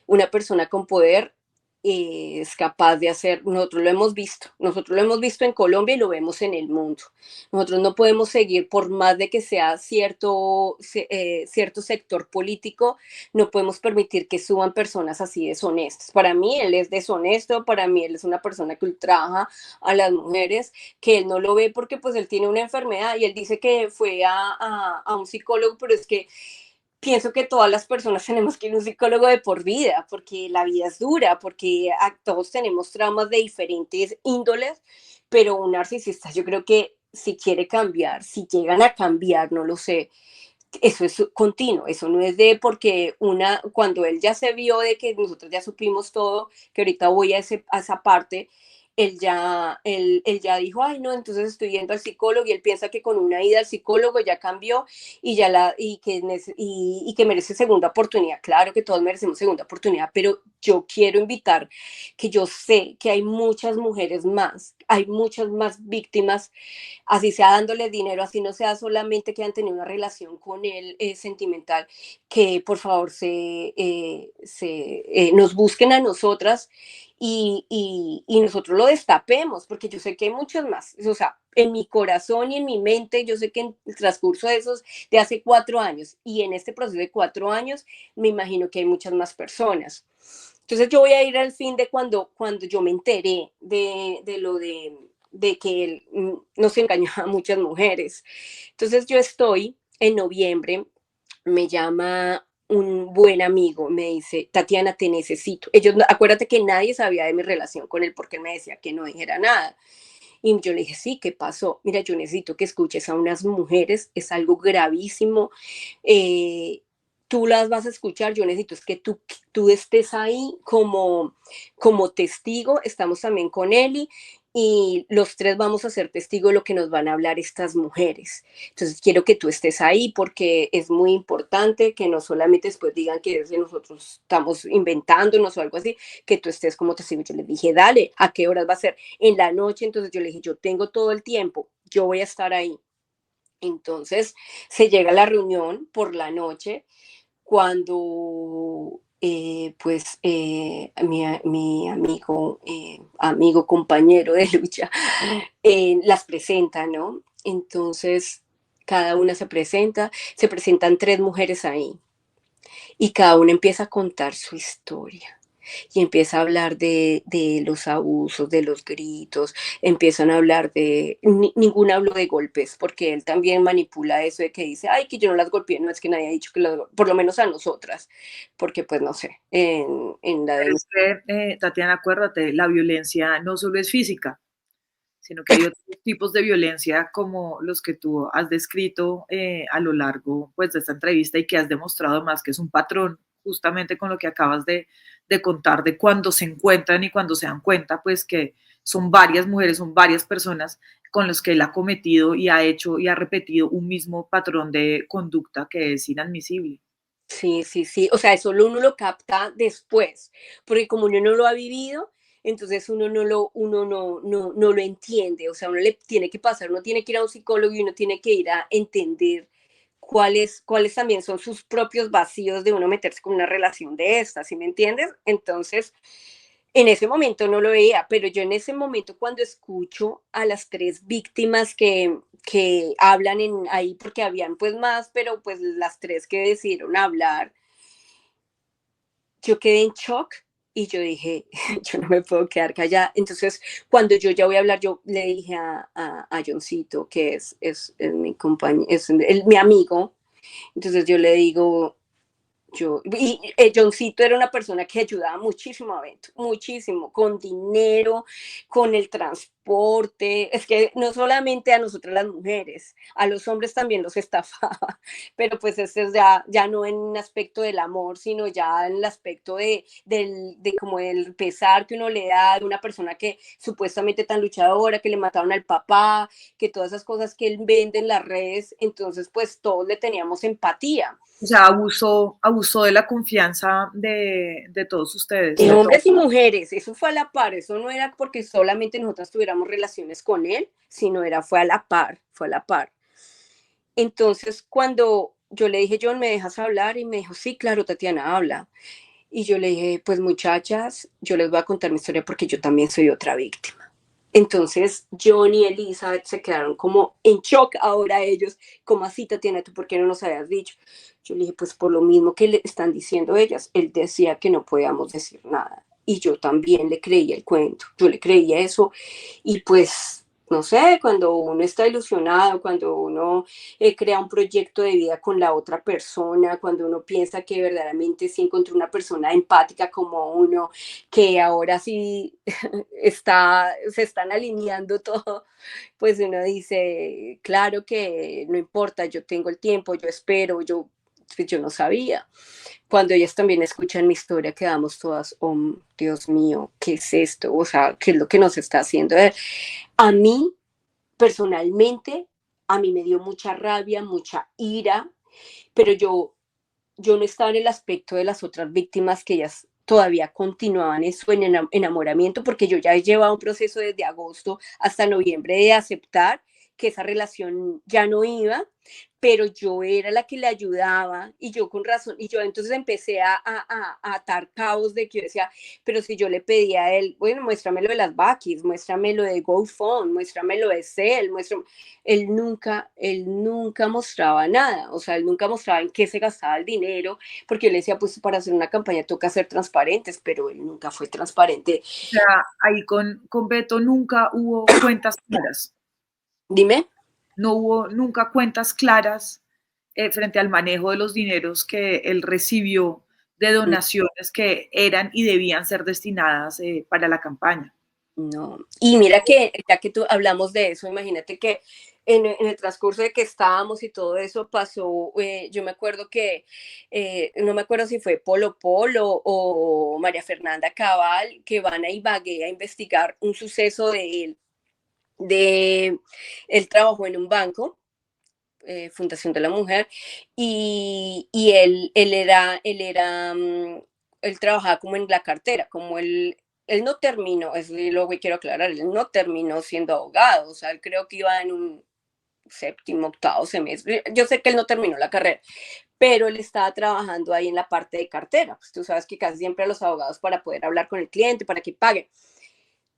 C: una persona con poder es capaz de hacer, nosotros lo hemos visto en Colombia y lo vemos en el mundo. Nosotros no podemos seguir, por más de que sea cierto sector político, no podemos permitir que suban personas así deshonestas. Para mí él es deshonesto, para mí él es una persona que ultraja a las mujeres, que él no lo ve porque pues él tiene una enfermedad y él dice que fue a un psicólogo, pero es que pienso que todas las personas tenemos que ir a un psicólogo de por vida, porque la vida es dura, porque todos tenemos traumas de diferentes índoles, pero un narcisista yo creo que si quiere cambiar, si llegan a cambiar, no lo sé, eso es continuo, eso no es de porque cuando él ya se vio de que nosotros ya supimos todo, que ahorita voy a esa parte, él ya dijo, ay no, entonces estoy yendo al psicólogo y él piensa que con una ida al psicólogo ya cambió y que merece segunda oportunidad. Claro que todos merecemos segunda oportunidad, pero yo quiero invitar que yo sé que hay muchas mujeres más, hay muchas más víctimas, así sea dándole dinero, así no sea solamente que han tenido una relación con él sentimental, que por favor nos busquen a nosotras y nosotros lo destapemos, porque yo sé que hay muchas más. O sea, en mi corazón y en mi mente, yo sé que en el transcurso de hace 4 años y en este proceso de 4 años, me imagino que hay muchas más personas. Entonces yo voy a ir al fin de cuando yo me enteré de lo de que él nos engañó a muchas mujeres. Entonces yo estoy en noviembre, me llama un buen amigo, me dice, Tatiana, te necesito. Acuérdate que nadie sabía de mi relación con él porque él me decía que no dijera nada. Y yo le dije, sí, ¿qué pasó? Mira, yo necesito que escuches a unas mujeres, es algo gravísimo. Tú las vas a escuchar, yo necesito es que tú estés ahí como testigo, estamos también con Eli y los tres vamos a ser testigos de lo que nos van a hablar estas mujeres. Entonces quiero que tú estés ahí porque es muy importante que no solamente después digan que es de nosotros estamos inventándonos o algo así, que tú estés como testigo. Yo les dije, dale, ¿a qué horas va a ser? En la noche. Entonces yo le dije, yo tengo todo el tiempo, yo voy a estar ahí. Entonces se llega a la reunión por la noche cuando mi amigo, compañero de lucha, las presenta, ¿no? Entonces, cada una se presentan 3 mujeres ahí y cada una empieza a contar su historia y empieza a hablar de los abusos, de los gritos, empiezan a hablar ninguna habló de golpes, porque él también manipula eso de que dice, ay, que yo no las golpeé, no es que nadie ha dicho que por lo menos a nosotras, porque pues no sé, en la
B: Pero es que, Tatiana, acuérdate, la violencia no solo es física, sino que hay otros tipos de violencia como los que tú has descrito a lo largo pues, de esta entrevista y que has demostrado más que es un patrón, justamente con lo que acabas de contar, de cuando se encuentran y cuando se dan cuenta, pues que son varias mujeres, son varias personas con los que él ha cometido y ha hecho y ha repetido un mismo patrón de conducta que es inadmisible.
C: Sí, sí, sí. O sea, eso uno lo capta después, porque como uno no lo ha vivido, entonces uno no lo entiende. O sea, uno le tiene que pasar, uno tiene que ir a un psicólogo y uno tiene que ir a entender cuáles también son sus propios vacíos de uno meterse con una relación de esta, ¿sí me entiendes? Entonces, en ese momento no lo veía, pero yo en ese momento cuando escucho a las 3 víctimas que hablan ahí, porque habían pues más, pero pues las 3 que decidieron hablar, yo quedé en shock y yo dije, yo no me puedo quedar callada. Entonces, cuando yo ya voy a hablar, yo le dije a Johncito, que es mi compañero, mi amigo, entonces yo le digo, Johncito era una persona que ayudaba muchísimo a Beto, muchísimo, con dinero, con el transporte, transporte, es que no solamente a nosotras las mujeres, a los hombres también los estafaba, pero pues ese es ya no en un aspecto del amor, sino ya en el aspecto de como el pesar que uno le da de una persona que supuestamente tan luchadora, que le mataron al papá, que todas esas cosas que él vende en las redes, entonces pues todos le teníamos empatía.
B: O sea, abusó de la confianza de todos ustedes.
C: De hombres y mujeres, eso fue a la par, eso no era porque solamente nosotras tuviéramos relaciones con él, sino fue a la par, fue a la par. Entonces, cuando yo le dije, John, ¿me dejas hablar? Y me dijo, sí, claro, Tatiana, habla. Y yo le dije, pues muchachas, yo les voy a contar mi historia porque yo también soy otra víctima. Entonces, John y Elizabeth se quedaron como en shock ahora ellos, como así, Tatiana, ¿tú por qué no nos habías dicho? Yo le dije, pues por lo mismo que le están diciendo ellas. Él decía que no podíamos decir nada. Y yo también le creía el cuento, yo le creía eso. Y pues, no sé, cuando uno está ilusionado, cuando uno crea un proyecto de vida con la otra persona, cuando uno piensa que verdaderamente sí encontró una persona empática como uno, que ahora sí se están alineando todo, pues uno dice, claro que no importa, yo tengo el tiempo, yo espero, pues yo no sabía. Cuando ellas también escuchan mi historia, quedamos todas, oh, Dios mío, ¿qué es esto? O sea, ¿qué es lo que nos está haciendo? A mí, personalmente, a mí me dio mucha rabia, mucha ira, pero yo no estaba en el aspecto de las otras víctimas que ellas todavía continuaban en su enamoramiento, porque yo ya llevaba un proceso desde agosto hasta noviembre de aceptar que esa relación ya no iba, pero yo era la que le ayudaba y yo con razón, y yo entonces empecé a atar cabos de que yo decía, pero si yo le pedía a él, bueno, muéstramelo de las Bakis, muéstramelo de GoFund, muéstramelo de Cell, él nunca mostraba nada, o sea, él nunca mostraba en qué se gastaba el dinero, porque yo le decía, pues para hacer una campaña toca ser transparentes, pero él nunca fue transparente.
B: O sea, ahí con Beto nunca hubo cuentas claras.
C: Dime.
B: No hubo nunca cuentas claras frente al manejo de los dineros que él recibió de donaciones que eran y debían ser destinadas para la campaña.
C: No, y mira que ya que tú hablamos de eso, imagínate que en el transcurso de que estábamos y todo eso pasó, yo me acuerdo que, no me acuerdo si fue Polo Polo o María Fernanda Cabal, que van a Ibagué a investigar un suceso él trabajó en un banco, Fundación de la Mujer, y él trabajaba como en la cartera, como él no terminó, es lo que quiero aclarar, él no terminó siendo abogado, o sea, él creo que iba en un séptimo, octavo semestre, yo sé que él no terminó la carrera, pero él estaba trabajando ahí en la parte de cartera, pues tú sabes que casi siempre los abogados para poder hablar con el cliente, para que paguen.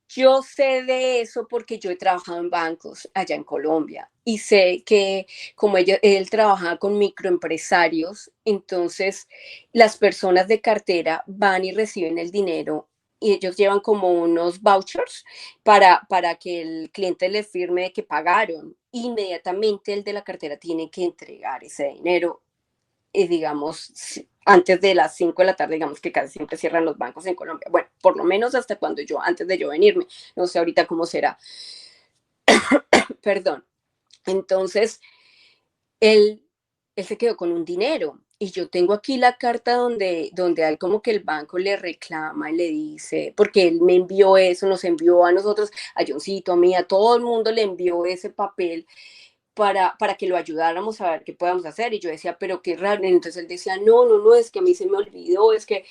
C: Yo sé de eso porque yo he trabajado en bancos allá en Colombia y sé que como él trabajaba con microempresarios, entonces las personas de cartera van y reciben el dinero y ellos llevan como unos vouchers para que el cliente le firme que pagaron. Inmediatamente el de la cartera tiene que entregar ese dinero, digamos, antes de las 5 de la tarde, digamos que casi siempre cierran los bancos en Colombia. Bueno, por lo menos hasta antes de yo venirme, no sé ahorita cómo será. Perdón. Entonces, él se quedó con un dinero. Y yo tengo aquí la carta donde hay como que el banco le reclama y le dice, porque él me envió eso, nos envió a nosotros, a Johncito, a mí, a todo el mundo le envió ese papel para que lo ayudáramos a ver qué podíamos hacer. Y yo decía, pero qué raro. Entonces él decía, no, es que a mí se me olvidó, es que,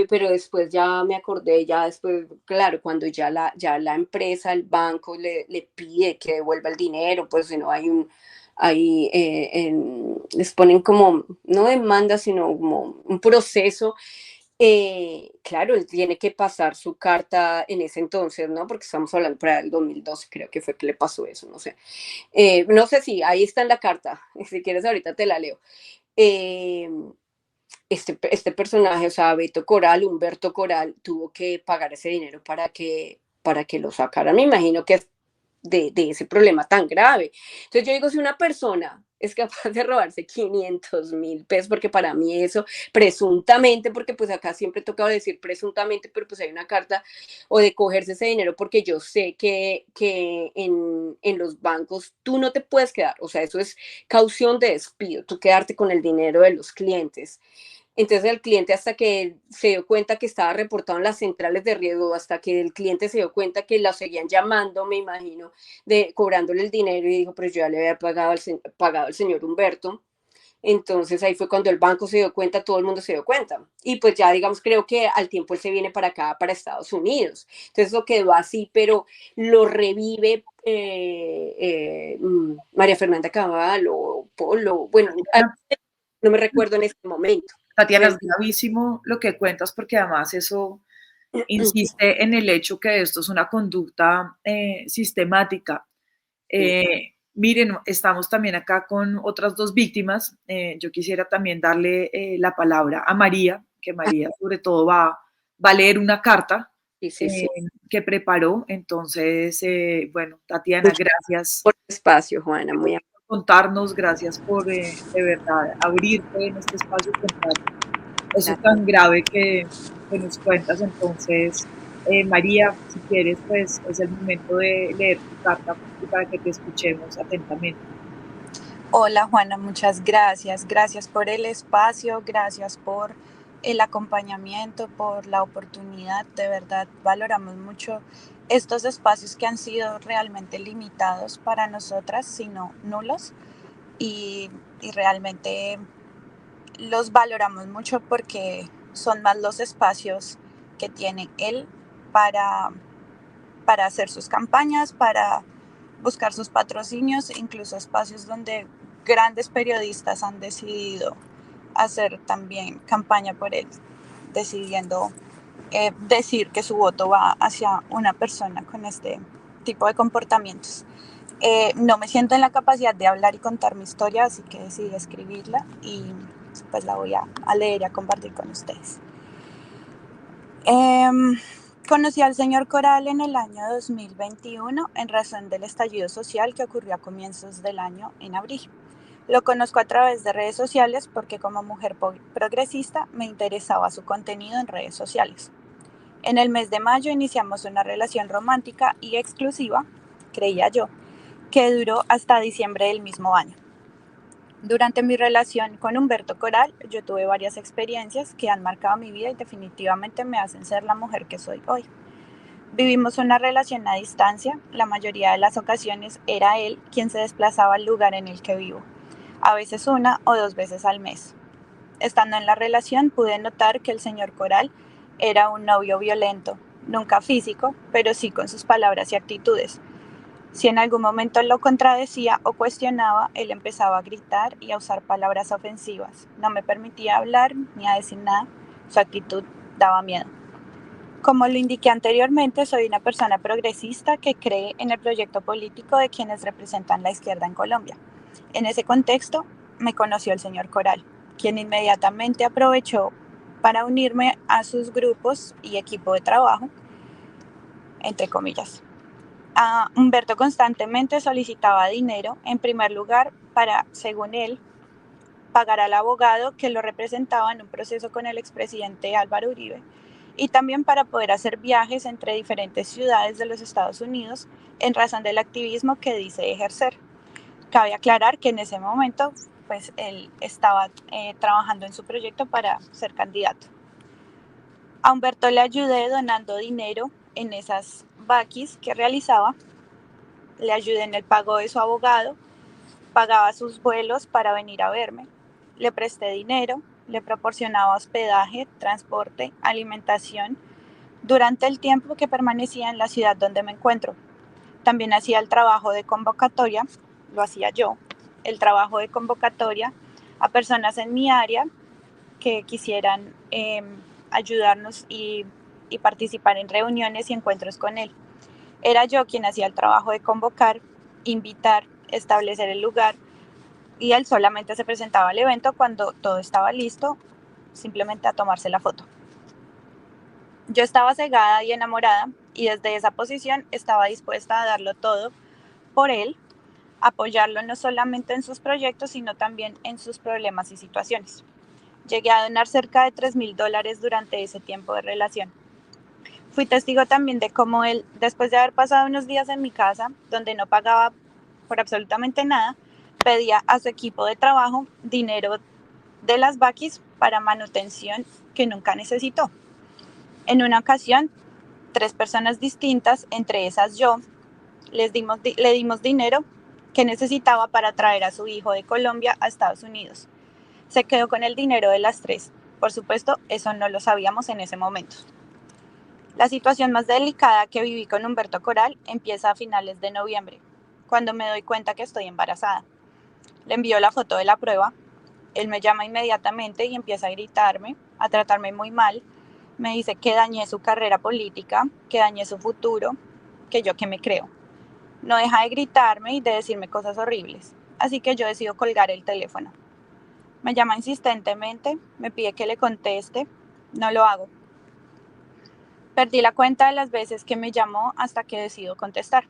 C: pero después ya me acordé, ya después, claro, cuando ya la empresa, el banco le pide que devuelva el dinero, pues si no hay les ponen como, no demanda, sino como un proceso. Claro, él tiene que pasar su carta en ese entonces, ¿no? Porque estamos hablando para el 2012, creo que fue que le pasó eso, no sé. No sé si ahí está en la carta, si quieres ahorita te la leo. Eh, este personaje, o sea, Humberto Coral, tuvo que pagar ese dinero para que lo sacaran. Me imagino que es de ese problema tan grave. Entonces yo digo, si una persona es capaz de robarse 500.000 pesos, porque para mí eso, presuntamente, porque pues acá siempre he tocado decir presuntamente, pero pues hay una carta, o de cogerse ese dinero, porque yo sé que en los bancos tú no te puedes quedar, o sea, eso es caución de despido, tú quedarte con el dinero de los clientes. Entonces el cliente, hasta que se dio cuenta que estaba reportado en las centrales de riesgo, hasta que el cliente se dio cuenta que la seguían llamando, me imagino, cobrándole el dinero, y dijo, pero yo ya le había pagado al señor Humberto. Entonces ahí fue cuando el banco se dio cuenta, todo el mundo se dio cuenta. Y pues ya, digamos, creo que al tiempo él se viene para acá, para Estados Unidos. Entonces eso quedó así, pero lo revive María Fernanda Cavallo, Polo, bueno, no me recuerdo en este momento.
B: Tatiana, es gravísimo lo que cuentas, porque además eso insiste en el hecho que esto es una conducta sistemática. Miren, estamos también acá con otras dos víctimas. Yo quisiera también darle la palabra a María, que María sobre todo va a leer una carta que preparó. Entonces, bueno, Tatiana, gracias
C: por el espacio, Juana, muy
B: por contarnos, gracias por de verdad abrirte en este espacio, contar eso tan grave que nos cuentas. Entonces, María, si quieres, pues es el momento de leer tu carta y para que te escuchemos atentamente.
D: Hola Juana, muchas gracias. Gracias por el espacio, gracias por el acompañamiento, por la oportunidad. De verdad, valoramos mucho estos espacios que han sido realmente limitados para nosotras, sino nulos. Y realmente los valoramos mucho porque son más los espacios que tiene él para, para hacer sus campañas, para buscar sus patrocinios, incluso espacios donde grandes periodistas han decidido hacer también campaña por él, decidiendo decir que su voto va hacia una persona con este tipo de comportamientos. No me siento en la capacidad de hablar y contar mi historia, así que decidí escribirla y pues la voy a leer y a compartir con ustedes. Conocí al señor Coral en el año 2021 en razón del estallido social que ocurrió a comienzos del año en abril. Lo conozco a través de redes sociales porque como mujer progresista me interesaba su contenido en redes sociales. En el mes de mayo iniciamos una relación romántica y exclusiva, creía yo, que duró hasta diciembre del mismo año. Durante mi relación con Humberto Coral, yo tuve varias experiencias que han marcado mi vida y definitivamente me hacen ser la mujer que soy hoy. Vivimos una relación a distancia, la mayoría de las ocasiones era él quien se desplazaba al lugar en el que vivo, a veces 1 o 2 veces al mes. Estando en la relación pude notar que el señor Coral era un novio violento, nunca físico, pero sí con sus palabras y actitudes. Si en algún momento lo contradecía o cuestionaba, él empezaba a gritar y a usar palabras ofensivas. No me permitía hablar ni a decir nada. Su actitud daba miedo. Como lo indiqué anteriormente, soy una persona progresista que cree en el proyecto político de quienes representan la izquierda en Colombia. En ese contexto, me conoció el señor Coral, quien inmediatamente aprovechó para unirme a sus grupos y equipo de trabajo, entre comillas. Humberto constantemente solicitaba dinero, en primer lugar, para, según él, pagar al abogado que lo representaba en un proceso con el expresidente Álvaro Uribe, y también para poder hacer viajes entre diferentes ciudades de los Estados Unidos en razón del activismo que dice ejercer. Cabe aclarar que en ese momento, pues, él estaba trabajando en su proyecto para ser candidato. A Humberto le ayudé donando dinero en esas vaquis que realizaba. Le ayudé en el pago de su abogado, pagaba sus vuelos para venir a verme, le presté dinero, le proporcionaba hospedaje, transporte, alimentación durante el tiempo que permanecía en la ciudad donde me encuentro. También hacía el trabajo de convocatoria, lo hacía yo, el trabajo de convocatoria a personas en mi área que quisieran ayudarnos y participar en reuniones y encuentros con él. Era yo quien hacía el trabajo de convocar, invitar, establecer el lugar, y él solamente se presentaba al evento cuando todo estaba listo, simplemente a tomarse la foto. Yo estaba cegada y enamorada, y desde esa posición estaba dispuesta a darlo todo por él, apoyarlo no solamente en sus proyectos, sino también en sus problemas y situaciones. Llegué a donar cerca de $3,000 durante ese tiempo de relación. Fui testigo también de cómo él, después de haber pasado unos días en mi casa, donde no pagaba por absolutamente nada, pedía a su equipo de trabajo dinero de las Bakis para manutención que nunca necesitó. En una ocasión, 3 personas distintas, entre esas yo, le dimos dinero que necesitaba para traer a su hijo de Colombia a Estados Unidos. Se quedó con el dinero de las 3. Por supuesto, eso no lo sabíamos en ese momento. La situación más delicada que viví con Humberto Coral empieza a finales de noviembre, cuando me doy cuenta que estoy embarazada. Le envío la foto de la prueba, él me llama inmediatamente y empieza a gritarme, a tratarme muy mal. Me dice que dañé su carrera política, que dañé su futuro, que yo qué me creo. No deja de gritarme y de decirme cosas horribles, así que yo decido colgar el teléfono. Me llama insistentemente, me pide que le conteste, no lo hago. Perdí la cuenta de las veces que me llamó hasta que decido contestar.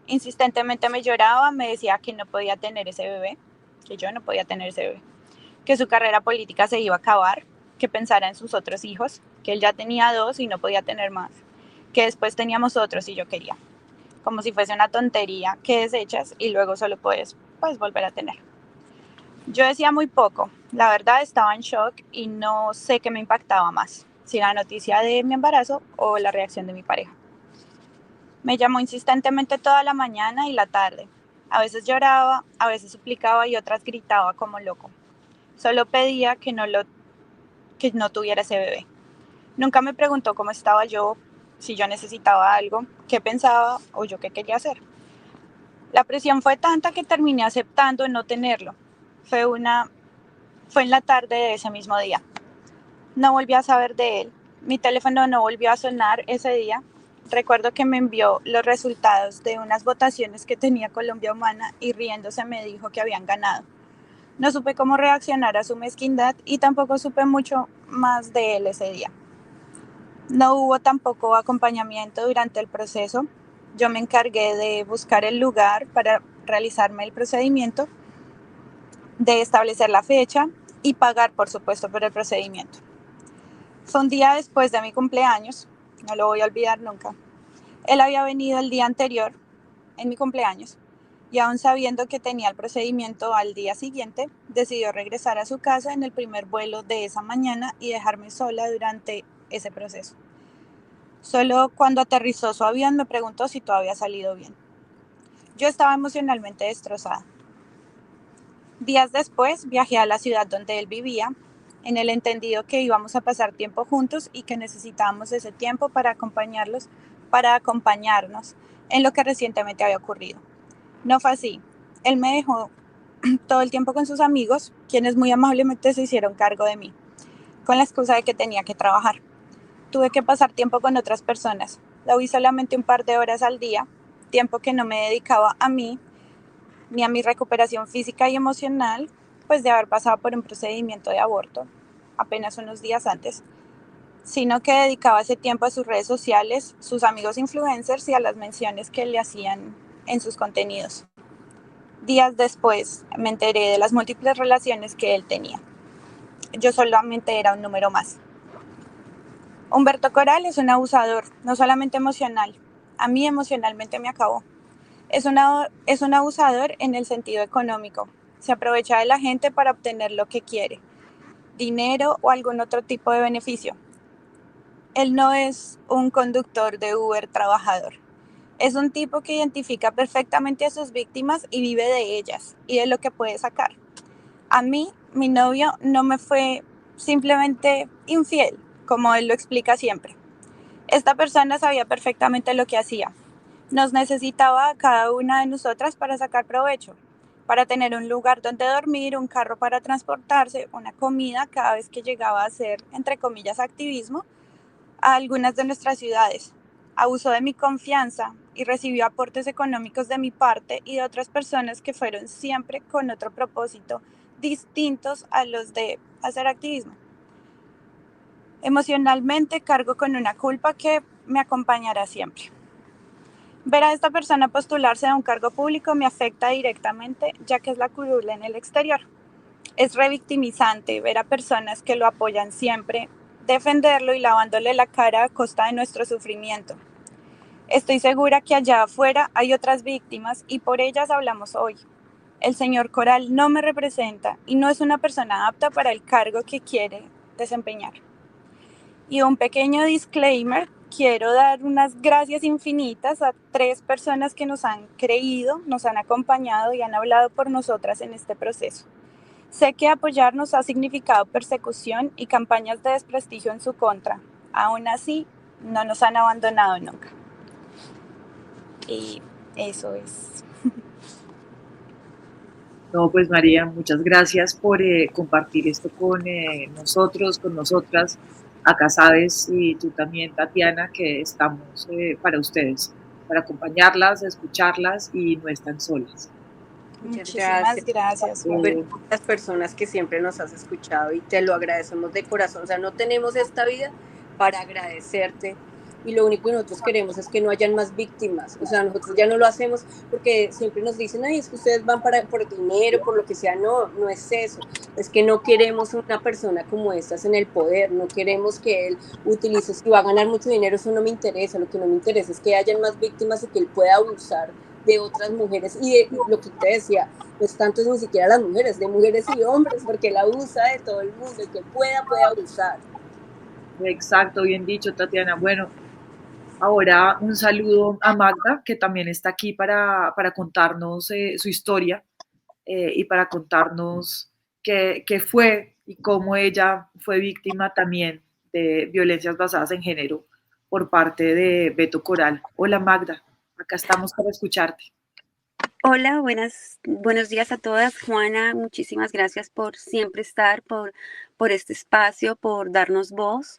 D: Insistentemente me lloraba, me decía que no podía tener ese bebé, que yo no podía tener ese bebé, que su carrera política se iba a acabar, que pensara en sus otros hijos, que él ya tenía 2 y no podía tener más, que después teníamos otros y yo quería, como si fuese una tontería que desechas y luego solo puedes volver a tener. Yo decía muy poco, la verdad estaba en shock y no sé qué me impactaba más, si la noticia de mi embarazo o la reacción de mi pareja. Me llamó insistentemente toda la mañana y la tarde. A veces lloraba, a veces suplicaba y otras gritaba como loco. Solo pedía que no tuviera ese bebé. Nunca me preguntó cómo estaba yo, si yo necesitaba algo, qué pensaba o yo qué quería hacer. La presión fue tanta que terminé aceptando no tenerlo. Fue en la tarde de ese mismo día. No volví a saber de él. Mi teléfono no volvió a sonar ese día. Recuerdo que me envió los resultados de unas votaciones que tenía Colombia Humana y riéndose me dijo que habían ganado. No supe cómo reaccionar a su mezquindad y tampoco supe mucho más de él ese día. No hubo tampoco acompañamiento durante el proceso. Yo me encargué de buscar el lugar para realizarme el procedimiento, de establecer la fecha y pagar, por supuesto, por el procedimiento. Fue un día después de mi cumpleaños, no lo voy a olvidar nunca. Él había venido el día anterior, en mi cumpleaños, y aún sabiendo que tenía el procedimiento al día siguiente, decidió regresar a su casa en el primer vuelo de esa mañana y dejarme sola durante ese proceso. Solo cuando aterrizó su avión me preguntó si todo había salido bien. Yo estaba emocionalmente destrozada. Días después viajé a la ciudad donde él vivía, en el entendido que íbamos a pasar tiempo juntos y que necesitábamos ese tiempo para acompañarnos en lo que recientemente había ocurrido. No fue así. Él me dejó todo el tiempo con sus amigos, quienes muy amablemente se hicieron cargo de mí, con la excusa de que tenía que trabajar. Tuve que pasar tiempo con otras personas. Lo vi solamente un par de horas al día, tiempo que no me dedicaba a mí, ni a mi recuperación física y emocional, pues de haber pasado por un procedimiento de aborto apenas unos días antes, sino que dedicaba ese tiempo a sus redes sociales, sus amigos influencers y a las menciones que le hacían en sus contenidos. Días después me enteré de las múltiples relaciones que él tenía. Yo solamente era un número más. Humberto Coral es un abusador, no solamente emocional. A mí emocionalmente me acabó. Es un abusador en el sentido económico. Se aprovecha de la gente para obtener lo que quiere, dinero o algún otro tipo de beneficio. Él no es un conductor de Uber trabajador. Es un tipo que identifica perfectamente a sus víctimas y vive de ellas y de lo que puede sacar. A mí, mi novio no me fue simplemente infiel, como él lo explica siempre. Esta persona sabía perfectamente lo que hacía. Nos necesitaba a cada una de nosotras para sacar provecho, para tener un lugar donde dormir, un carro para transportarse, una comida cada vez que llegaba a hacer, entre comillas, activismo a algunas de nuestras ciudades. Abusó de mi confianza y recibió aportes económicos de mi parte y de otras personas que fueron siempre con otro propósito, distintos a los de hacer activismo. Emocionalmente cargo con una culpa que me acompañará siempre. Ver a esta persona postularse a un cargo público me afecta directamente, ya que es la curul en el exterior. Es revictimizante ver a personas que lo apoyan siempre, defenderlo y lavándole la cara a costa de nuestro sufrimiento. Estoy segura que allá afuera hay otras víctimas y por ellas hablamos hoy. El señor Coral no me representa y no es una persona apta para el cargo que quiere desempeñar. Y un pequeño disclaimer, quiero dar unas gracias infinitas a 3 personas que nos han creído, nos han acompañado y han hablado por nosotras en este proceso. Sé que apoyarnos ha significado persecución y campañas de desprestigio en su contra. Aún así, no nos han abandonado nunca. Y eso es.
B: No, pues María, muchas gracias por compartir esto con nosotros, con nosotras. Acá sabes, y tú también, Tatiana, que estamos para ustedes, para acompañarlas, escucharlas y no están solas.
D: Muchísimas gracias, Juan.
C: Las personas que siempre nos has escuchado y te lo agradecemos de corazón. O sea, no tenemos esta vida para agradecerte y lo único que nosotros queremos es que no hayan más víctimas. O sea, nosotros ya no lo hacemos porque siempre nos dicen, ay, es que ustedes van por dinero, por lo que sea. No, no es eso. Es que no queremos una persona como estas en el poder. No queremos que él utilice, si va a ganar mucho dinero, eso no me interesa. Lo que no me interesa es que hayan más víctimas y que él pueda abusar de otras mujeres y de lo que te decía, no es tanto ni siquiera las mujeres, de mujeres y hombres, porque él abusa de todo el mundo, el que puede abusar.
B: Exacto, bien dicho, Tatiana. Bueno, ahora un saludo a Magda, que también está aquí para contarnos su historia y para contarnos qué fue y cómo ella fue víctima también de violencias basadas en género por parte de Beto Coral. Hola Magda, acá estamos para escucharte.
E: Hola, buenos días a todas. Juana, muchísimas gracias por siempre estar, por este espacio, por darnos voz.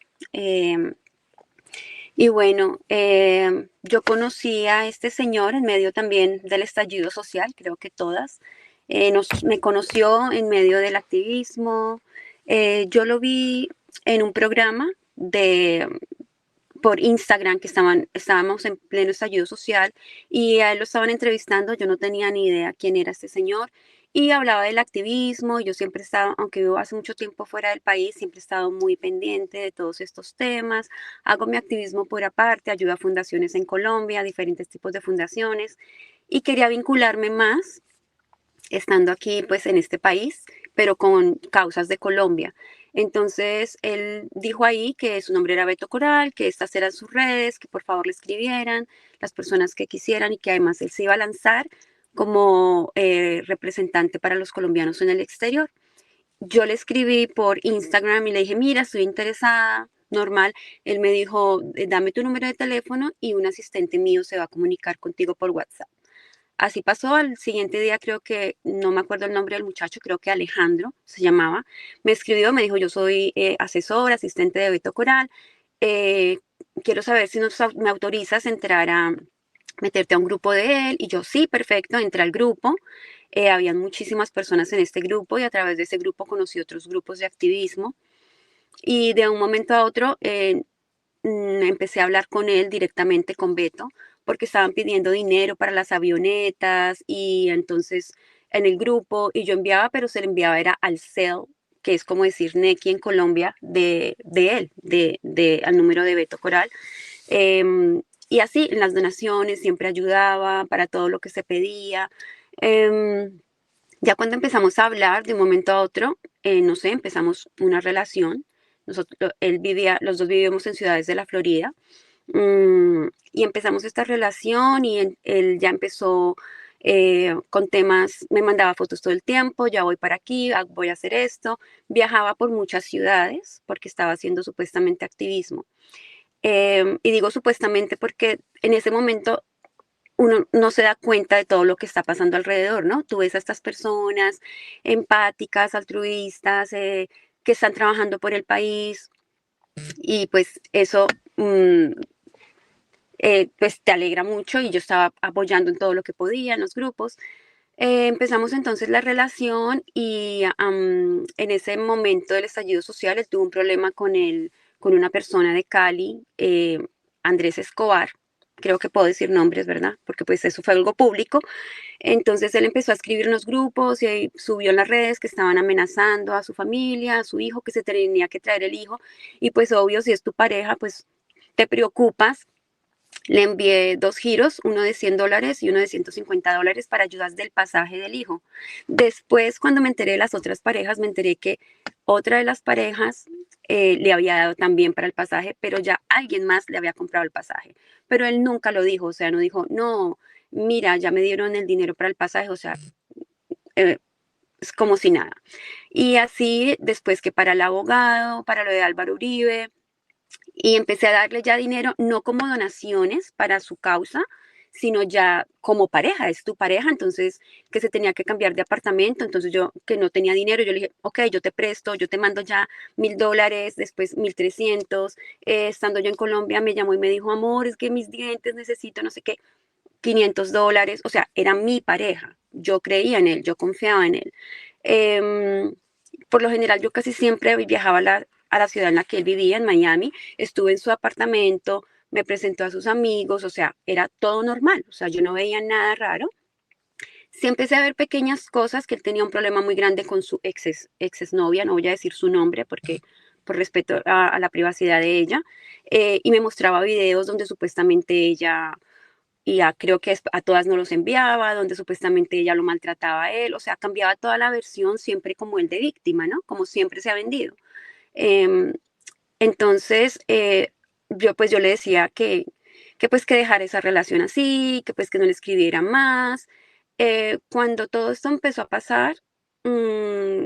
E: Y bueno, yo conocí a este señor en medio también del estallido social, creo que todas. Me conoció en medio del activismo. Yo lo vi en un programa por Instagram que estábamos en pleno estallido social y a él lo estaban entrevistando. Yo no tenía ni idea quién era este señor y hablaba del activismo. Yo siempre he estado, aunque vivo hace mucho tiempo fuera del país, siempre he estado muy pendiente de todos estos temas. Hago mi activismo por aparte, ayudo a fundaciones en Colombia, diferentes tipos de fundaciones, y quería vincularme más estando aquí pues en este país, pero con causas de Colombia. Entonces él dijo ahí que su nombre era Beto Coral, que estas eran sus redes, que por favor le escribieran las personas que quisieran y que además él se iba a lanzar como representante para los colombianos en el exterior. Yo le escribí por Instagram y le dije, mira, estoy interesada, normal. Él me dijo, dame tu número de teléfono y un asistente mío se va a comunicar contigo por WhatsApp. Así pasó. Al siguiente día, creo que, no me acuerdo el nombre del muchacho, creo que Alejandro se llamaba, me escribió, me dijo, yo soy asesor, asistente de Beto Coral, quiero saber si me autorizas a entrar a meterte a un grupo de él. Y yo, sí, perfecto, entré al grupo. Habían muchísimas personas en este grupo y a través de ese grupo conocí otros grupos de activismo. Y de un momento a otro empecé a hablar con él directamente, con Beto, porque estaban pidiendo dinero para las avionetas y entonces en el grupo, y yo enviaba, pero se le enviaba era al cel, que es como decir Nequi en Colombia, de él, al número de Beto Coral. Y así, en las donaciones siempre ayudaba para todo lo que se pedía. Ya cuando empezamos a hablar de un momento a otro, no sé, empezamos una relación. Los dos vivíamos en ciudades de la Florida. Y empezamos esta relación y él ya empezó con temas, me mandaba fotos todo el tiempo, ya voy para aquí, voy a hacer esto. Viajaba por muchas ciudades porque estaba haciendo supuestamente activismo. Y digo supuestamente porque en ese momento uno no se da cuenta de todo lo que está pasando alrededor, ¿no? Tú ves a estas personas empáticas, altruistas, que están trabajando por el país y pues eso pues te alegra mucho, y yo estaba apoyando en todo lo que podía en los grupos. Empezamos entonces la relación y en ese momento del estallido social él tuvo un problema con una persona de Cali, Andrés Escobar, creo que puedo decir nombres, ¿verdad? Porque pues eso fue algo público. Entonces él empezó a escribir en los grupos y ahí subió en las redes que estaban amenazando a su familia, a su hijo, que se tenía que traer el hijo. Y pues obvio, si es tu pareja, pues te preocupas. Le envié 2 giros, uno de $100 y uno de $150 para ayudas del pasaje del hijo. Después, cuando me enteré de las otras parejas, me enteré que otra de las parejas le había dado también para el pasaje, pero ya alguien más le había comprado el pasaje. Pero él nunca lo dijo, o sea, no dijo, no, mira, ya me dieron el dinero para el pasaje, o sea, es como si nada. Y así, después que para el abogado, para lo de Álvaro Uribe, y empecé a darle ya dinero, no como donaciones para su causa, sino ya como pareja, es tu pareja, entonces que se tenía que cambiar de apartamento, entonces yo que no tenía dinero, yo le dije, ok, yo te presto, yo te mando ya $1,000, después 1,300, estando yo en Colombia me llamó y me dijo, amor, es que mis dientes necesito no sé qué, $500, o sea, era mi pareja, yo creía en él, yo confiaba en él. Por lo general yo casi siempre viajaba a la ciudad en la que él vivía, en Miami, estuve en su apartamento, me presentó a sus amigos, o sea, era todo normal, o sea, yo no veía nada raro. Sí empecé a ver pequeñas cosas, que él tenía un problema muy grande con su exnovia, no voy a decir su nombre porque por respeto a la privacidad de ella, y me mostraba videos donde supuestamente ella, creo que a todas no los enviaba, donde supuestamente ella lo maltrataba a él, o sea, cambiaba toda la versión siempre como el de víctima, ¿no? Como siempre se ha vendido. Em, entonces, yo le decía que pues que dejara esa relación así, que pues que no le escribiera más. Cuando todo esto empezó a pasar, mm,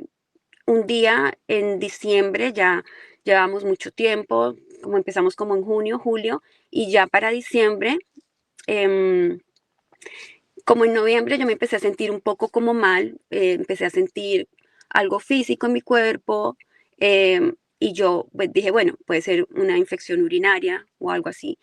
E: un día en diciembre, ya llevamos mucho tiempo, como empezamos como en junio, julio, y ya para diciembre, em, como en noviembre yo me empecé a sentir un poco como mal, empecé a sentir algo físico en mi cuerpo, y yo pues, dije, bueno, puede ser una infección urinaria o algo así.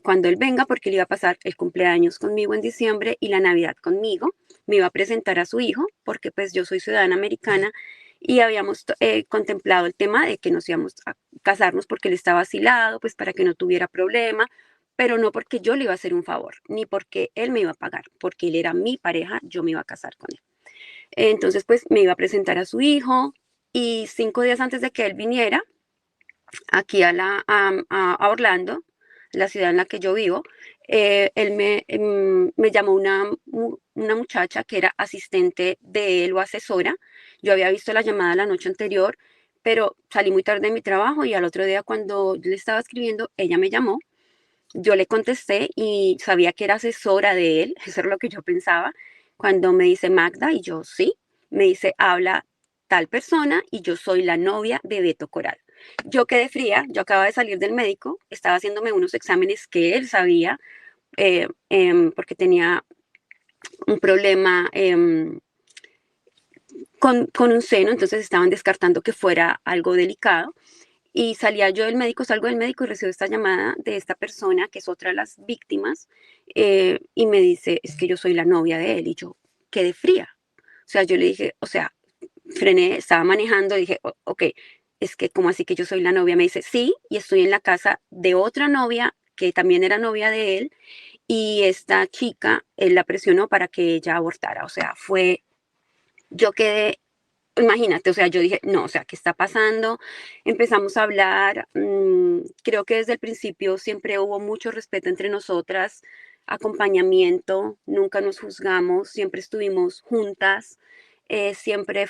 E: Cuando él venga, porque él iba a pasar el cumpleaños conmigo en diciembre y la Navidad conmigo, me iba a presentar a su hijo, porque pues yo soy ciudadana americana y habíamos contemplado el tema de que nos íbamos a casarnos porque él estaba asilado, pues para que no tuviera problema, pero no porque yo le iba a hacer un favor, ni porque él me iba a pagar, porque él era mi pareja, yo me iba a casar con él. Entonces, pues me iba a presentar a su hijo y 5 días antes de que él viniera aquí a Orlando, la ciudad en la que yo vivo, él me llamó una muchacha que era asistente de él o asesora. Yo había visto la llamada la noche anterior, pero salí muy tarde de mi trabajo y al otro día cuando le estaba escribiendo, ella me llamó, yo le contesté y sabía que era asesora de él, eso es lo que yo pensaba. Cuando me dice Magda, y yo sí, me dice, habla tal persona y yo soy la novia de Beto Coral. Yo quedé fría, yo acababa de salir del médico, estaba haciéndome unos exámenes que él sabía, porque tenía un problema con un seno, entonces estaban descartando que fuera algo delicado. Y salía yo del médico, salgo del médico y recibo esta llamada de esta persona, que es otra de las víctimas, y me dice, es que yo soy la novia de él. Y yo quedé fría. O sea, yo le dije, o sea, frené, estaba manejando, dije, ok, es que como así que yo soy la novia. Me dice, sí, y estoy en la casa de otra novia que también era novia de él, y esta chica, él la presionó para que ella abortara. O sea, yo quedé, imagínate, o sea, yo dije, no, o sea, ¿qué está pasando? Empezamos a hablar, creo que desde el principio siempre hubo mucho respeto entre nosotras, acompañamiento, nunca nos juzgamos, siempre estuvimos juntas, siempre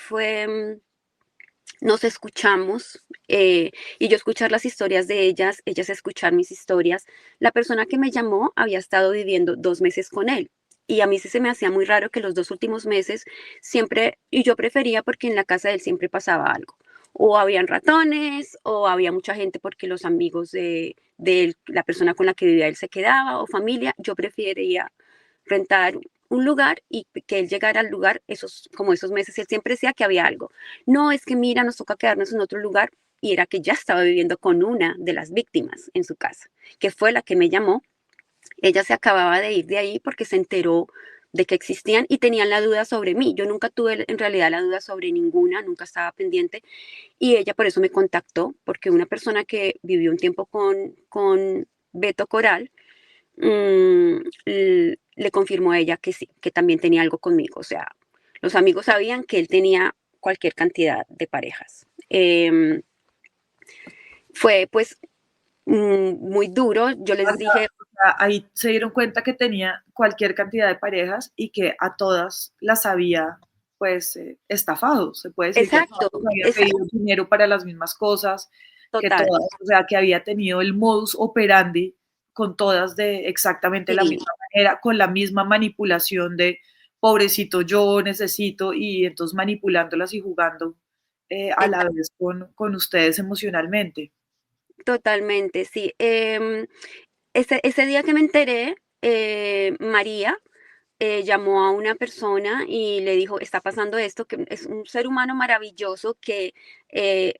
E: nos escuchamos, y yo escuchar las historias de ellas escuchar mis historias. La persona que me llamó había estado viviendo 2 meses con él. Y a mí sí se me hacía muy raro que los 2 últimos meses siempre, y yo prefería porque en la casa de él siempre pasaba algo. O habían ratones, o había mucha gente porque los amigos de él, la persona con la que vivía él se quedaba, o familia. Yo prefería rentar un lugar y que él llegara al lugar como esos meses, él siempre decía que había algo. No, es que mira, nos toca quedarnos en otro lugar, y era que ya estaba viviendo con una de las víctimas en su casa, que fue la que me llamó. Ella se acababa de ir de ahí porque se enteró de que existían y tenían la duda sobre mí. Yo nunca tuve en realidad la duda sobre ninguna, nunca estaba pendiente, y ella por eso me contactó, porque una persona que vivió un tiempo con Beto Coral, le confirmó a ella que sí, que también tenía algo conmigo. O sea, los amigos sabían que él tenía cualquier cantidad de parejas. Fue pues muy duro. Yo les dije,
B: Ahí se dieron cuenta que tenía cualquier cantidad de parejas y que a todas las había pues estafado. Se puede decir que a todas
E: exacto,
B: les había pedido dinero para las mismas cosas, que
E: total.
B: todas, o sea, que había tenido el modus operandi con todas de exactamente la
E: Sí,
B: misma manera, con la misma manipulación de pobrecito yo necesito, y entonces manipulándolas y jugando a la vez con ustedes emocionalmente.
E: totalmente, sí. Ese día que me enteré, María llamó a una persona y le dijo, está pasando esto, que es un ser humano maravilloso que eh,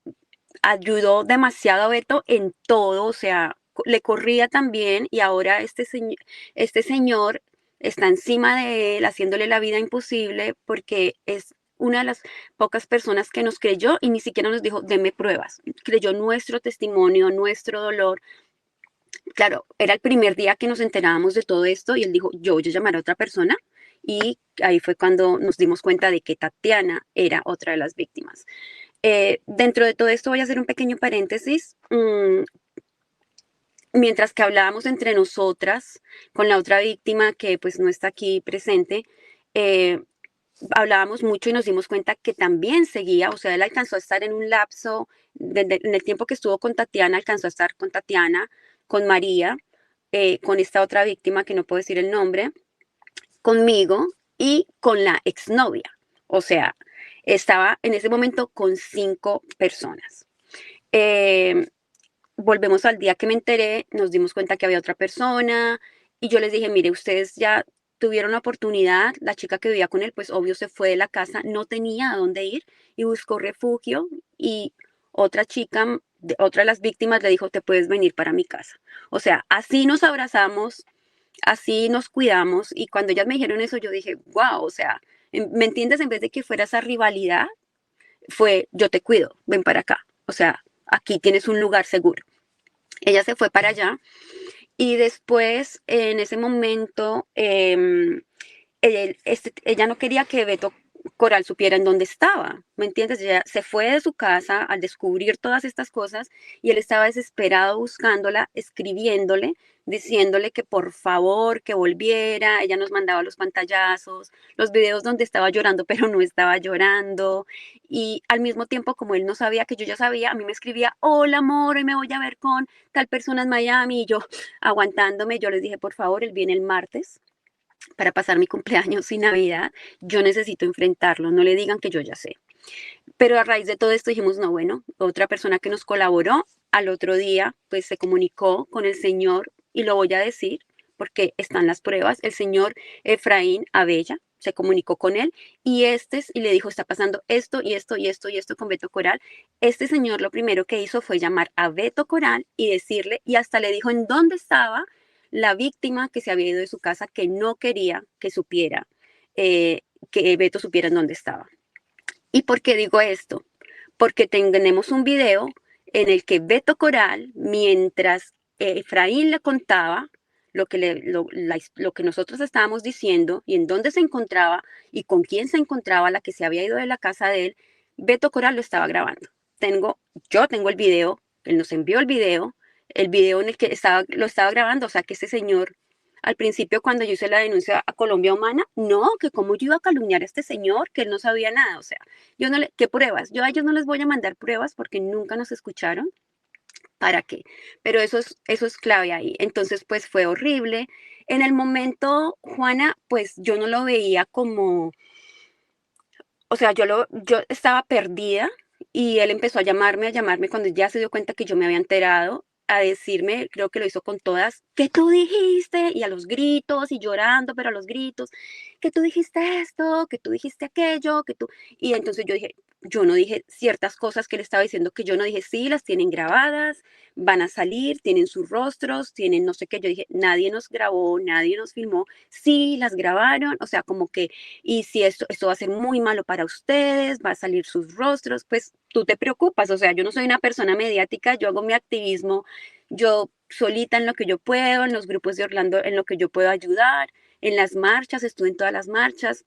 E: ayudó demasiado a Beto en todo, o sea, le corría también y ahora este señor está encima de él, haciéndole la vida imposible porque es una de las pocas personas que nos creyó y ni siquiera nos dijo, deme pruebas. Creyó nuestro testimonio, nuestro dolor. Claro, era el primer día que nos enterábamos de todo esto y él dijo, yo voy a llamar a otra persona. Y ahí fue cuando nos dimos cuenta de que Tatiana era otra de las víctimas. Dentro de todo esto voy a hacer un pequeño paréntesis. Mientras que hablábamos entre nosotras con la otra víctima que pues no está aquí presente, eh, hablábamos mucho y nos dimos cuenta que también seguía, o sea, él alcanzó a estar en un lapso, en el tiempo que estuvo con Tatiana, alcanzó a estar con Tatiana, con María, con esta otra víctima que no puedo decir el nombre, conmigo y con la exnovia. O sea, estaba en ese momento con 5 personas. Eh, Volvemos al día que me enteré, nos dimos cuenta que había otra persona y yo les dije, mire, ustedes ya tuvieron la oportunidad, la chica que vivía con él, pues obvio se fue de la casa, no tenía a dónde ir y buscó refugio y otra chica, otra de las víctimas le dijo, te puedes venir para mi casa. O sea, así nos abrazamos, así nos cuidamos y cuando ellas me dijeron eso yo dije, wow, o sea, ¿me entiendes? En vez de que fuera esa rivalidad, fue yo te cuido, ven para acá. O sea, aquí tienes un lugar seguro. Ella se fue para allá y después en ese momento ella no quería que Beto Coral supiera en dónde estaba, ¿me entiendes? Ella se fue de su casa al descubrir todas estas cosas y él estaba desesperado buscándola, escribiéndole, diciéndole que por favor, que volviera. Ella nos mandaba los pantallazos, los videos donde estaba llorando, pero no estaba llorando. Y al mismo tiempo, como él no sabía que yo ya sabía, a mí me escribía, hola amor, hoy me voy a ver con tal persona en Miami. Y yo aguantándome, yo les dije, por favor, él viene el martes para pasar mi cumpleaños y Navidad, yo necesito enfrentarlo, no le digan que yo ya sé. Pero a raíz de todo esto dijimos, no, bueno, otra persona que nos colaboró al otro día, pues se comunicó con el señor, y lo voy a decir porque están las pruebas, el señor Efraín Abella se comunicó con él y le dijo, está pasando esto y esto y esto y esto con Beto Coral. Este señor lo primero que hizo fue llamar a Beto Coral y decirle, y hasta le dijo en dónde estaba la víctima que se había ido de su casa, que no quería que supiera, que Beto supiera en dónde estaba. ¿Y por qué digo esto? Porque tenemos un video en el que Beto Coral, mientras Efraín le contaba lo que nosotros estábamos diciendo y en dónde se encontraba y con quién se encontraba la que se había ido de la casa de él, Beto Coral lo estaba grabando. Yo tengo el video, él nos envió el video en el que lo estaba grabando, o sea que ese señor, al principio cuando yo hice la denuncia a Colombia Humana, no, que cómo yo iba a calumniar a este señor, que él no sabía nada, o sea, ¿qué pruebas? Yo a ellos no les voy a mandar pruebas porque nunca nos escucharon. ¿Para qué? Pero eso es clave ahí. Entonces, pues fue horrible. En el momento, Juana, pues yo no lo veía como, o sea, yo estaba perdida y él empezó a llamarme cuando ya se dio cuenta que yo me había enterado, a decirme, creo que lo hizo con todas, ¿qué tú dijiste? Y a los gritos y llorando, pero a los gritos, que tú dijiste esto, que tú dijiste aquello, que tú... Y entonces yo dije, yo no dije ciertas cosas que él estaba diciendo, que yo no dije, sí, las tienen grabadas, van a salir, tienen sus rostros, tienen no sé qué. Yo dije, nadie nos grabó, nadie nos filmó, sí, las grabaron, o sea, como que, y si esto va a ser muy malo para ustedes, va a salir sus rostros, pues tú te preocupas, o sea, yo no soy una persona mediática, yo hago mi activismo, yo solita en lo que yo puedo, en los grupos de Orlando en lo que yo puedo ayudar, en las marchas, estuve en todas las marchas.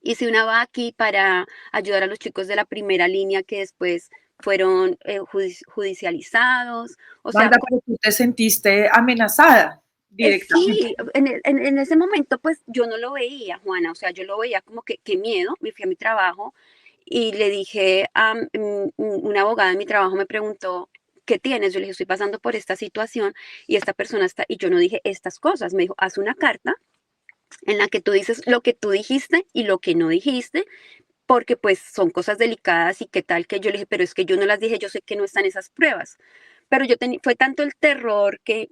E: Hice una vaqui para ayudar a los chicos de la primera línea que después fueron judicializados. O sea,
B: Magda, pero tú te sentiste amenazada directamente.
E: sí, en ese momento pues yo no lo veía, Juana, o sea, yo lo veía como que qué miedo, me fui a mi trabajo y le dije a una abogada de mi trabajo me preguntó, ¿qué tienes? Yo le dije, estoy pasando por esta situación y esta persona está, y yo no dije estas cosas, me dijo, haz una carta en la que tú dices lo que tú dijiste y lo que no dijiste, porque pues son cosas delicadas y qué tal que yo le dije, pero es que yo no las dije, yo sé que no están esas pruebas, pero fue tanto el terror que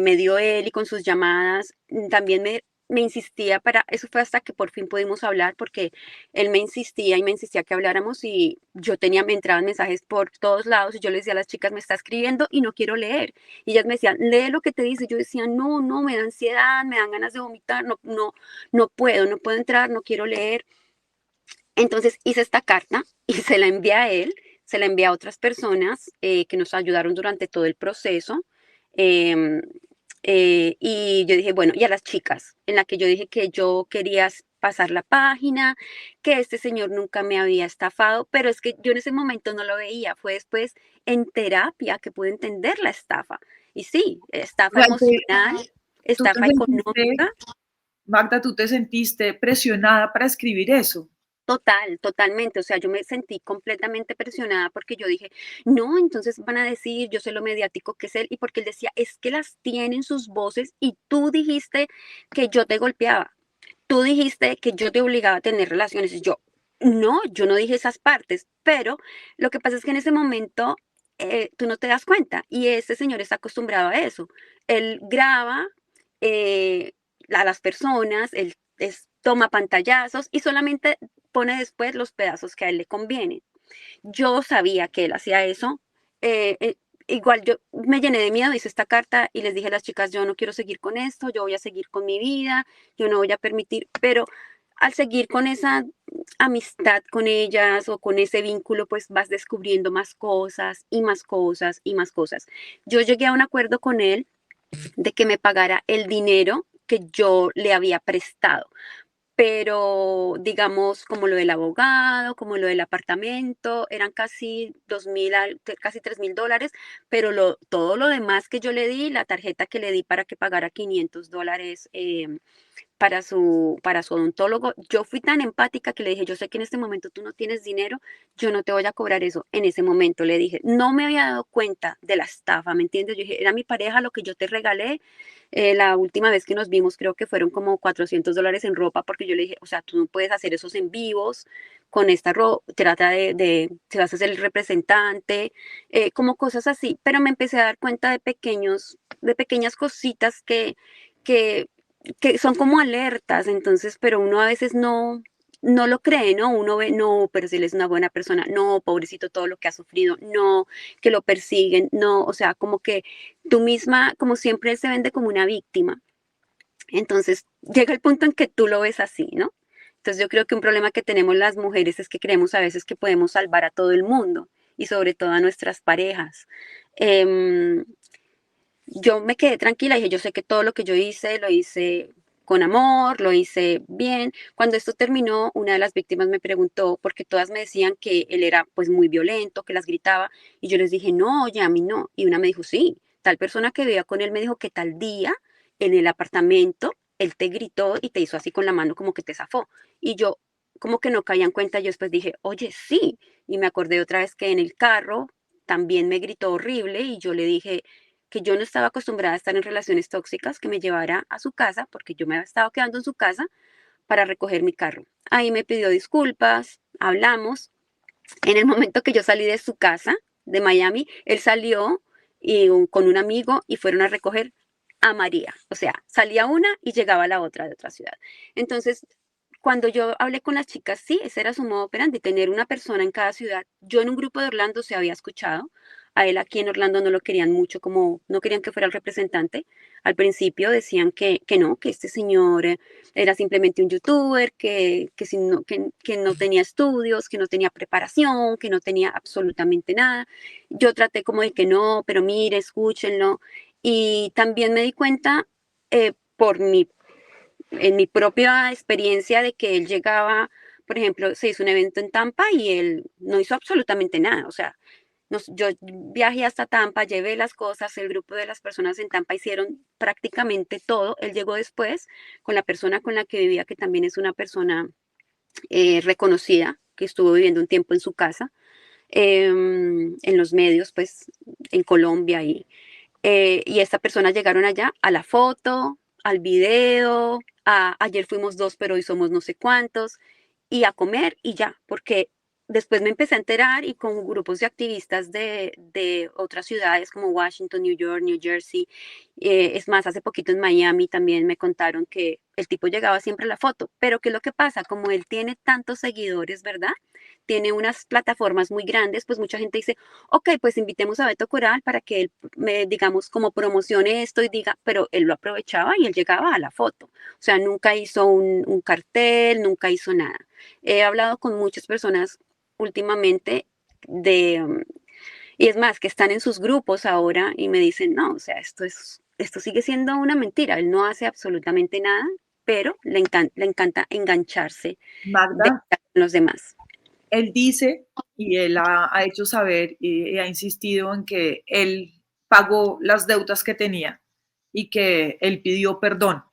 E: me dio él y con sus llamadas, también me insistía eso fue hasta que por fin pudimos hablar porque él me insistía y me insistía que habláramos y me entraban mensajes por todos lados y yo le decía a las chicas, me está escribiendo y no quiero leer. Y ellas me decían, lee lo que te dice. Yo decía, no, no, me da ansiedad, me dan ganas de vomitar, no puedo entrar, no quiero leer. Entonces hice esta carta y se la envié a él, se la envié a otras personas que nos ayudaron durante todo el proceso. em, y yo dije, bueno, y a las chicas, en la que yo dije que yo quería pasar la página, que este señor nunca me había estafado, pero es que yo en ese momento no lo veía, fue después en terapia que pude entender la estafa. Y sí, estafa emocional,
B: ¿Tú te
E: estafa
B: sentiste,
E: económica.
B: Magda, tú te sentiste presionada para escribir eso?
E: Totalmente. O sea, yo me sentí completamente presionada porque yo dije, no, entonces van a decir, yo sé lo mediático que es él, y porque él decía, es que las tienen sus voces y tú dijiste que yo te golpeaba, tú dijiste que yo te obligaba a tener relaciones. Y yo no dije esas partes, pero lo que pasa es que en ese momento tú no te das cuenta y este señor está acostumbrado a eso. Él graba eh, a las personas, toma pantallazos y solamente pone después los pedazos que a él le convienen. Yo sabía que él hacía eso. eh, eh, Igual yo me llené de miedo, hice esta carta y les dije a las chicas, yo no quiero seguir con esto, yo voy a seguir con mi vida, yo no voy a permitir, pero al seguir con esa amistad con ellas o con ese vínculo, pues vas descubriendo más cosas y más cosas y más cosas. Yo llegué a un acuerdo con él de que me pagara el dinero que yo le había prestado, pero digamos como lo del abogado, como lo del apartamento, eran casi 2.000, casi $3.000, pero todo lo demás que yo le di, la tarjeta que le di para que pagara $500 para su odontólogo, yo fui tan empática que le dije, yo sé que en este momento tú no tienes dinero, yo no te voy a cobrar eso. En ese momento le dije, no me había dado cuenta de la estafa, ¿me entiendes? Yo dije, era mi pareja lo que yo te regalé. La última vez que nos vimos creo que fueron como $400 en ropa, porque yo le dije, o sea, tú no puedes hacer esos en vivos con esta ropa, trata te vas a hacer el representante, como cosas así, pero me empecé a dar cuenta de pequeñas cositas que que son como alertas, entonces, pero uno a veces no lo cree, ¿no? Uno ve, no, pero si él es una buena persona, no, pobrecito todo lo que ha sufrido, no, que lo persiguen, no, o sea, como que tú misma, como siempre, él se vende como una víctima. Entonces, llega el punto en que tú lo ves así, ¿no? Entonces, yo creo que un problema que tenemos las mujeres es que creemos a veces que podemos salvar a todo el mundo y sobre todo a nuestras parejas. Em, yo me quedé tranquila y dije, yo sé que todo lo que yo hice, lo hice con amor, lo hice bien. Cuando esto terminó, una de las víctimas me preguntó, porque todas me decían que él era pues muy violento, que las gritaba, y yo les dije, no, oye, a mí no. Y una me dijo, sí, tal persona que vivía con él me dijo que tal día en el apartamento él te gritó y te hizo así con la mano como que te zafó. Y yo como que no caía en cuenta, yo después dije, oye, sí. Y me acordé otra vez que en el carro también me gritó horrible y yo le dije, que yo no estaba acostumbrada a estar en relaciones tóxicas, que me llevara a su casa, porque yo me había estado quedando en su casa para recoger mi carro. Ahí me pidió disculpas, hablamos. En el momento que yo salí de su casa, de Miami, él salió con un amigo y fueron a recoger a María. O sea, salía una y llegaba la otra de otra ciudad. Entonces, cuando yo hablé con las chicas, sí, ese era su modo operandi, tener una persona en cada ciudad. Yo en un grupo de Orlando se había escuchado, A él aquí en Orlando no lo querían mucho, como no querían que fuera el representante. Al principio decían que no, que este señor era simplemente un youtuber, que no tenía estudios, que no tenía preparación, que no tenía absolutamente nada. Yo traté como de que no, pero mire, escúchenlo. Y también me di cuenta en mi propia experiencia de que él llegaba, por ejemplo, se hizo un evento en Tampa y él no hizo absolutamente nada. O sea, yo viajé hasta Tampa, llevé las cosas, el grupo de las personas en Tampa hicieron prácticamente todo. Él llegó después con la persona con la que vivía, que también es una persona reconocida, que estuvo viviendo un tiempo en su casa, en los medios, pues en Colombia. Y esta persona llegaron allá a la foto, al video, ayer fuimos 2, pero hoy somos no sé cuántos, y a comer y ya, porque después me empecé a enterar y con grupos de activistas de otras ciudades como Washington, New York, New Jersey, es más, hace poquito en Miami también me contaron que el tipo llegaba siempre a la foto, pero ¿qué es lo que pasa? Como él tiene tantos seguidores, ¿verdad? Tiene unas plataformas muy grandes, pues mucha gente dice, ok, pues invitemos a Beto Coral para que él, digamos, como promocione esto y diga, pero él lo aprovechaba y él llegaba a la foto. O sea, nunca hizo un cartel, nunca hizo nada. He hablado con muchas personas últimamente y es más, que están en sus grupos ahora y me dicen, no, o sea, esto sigue siendo una mentira. Él no hace absolutamente nada, pero le encanta engancharse de
B: Magda,
E: los demás.
B: él dice y él ha hecho saber y ha insistido en que él pagó las deudas que tenía y que él pidió perdón.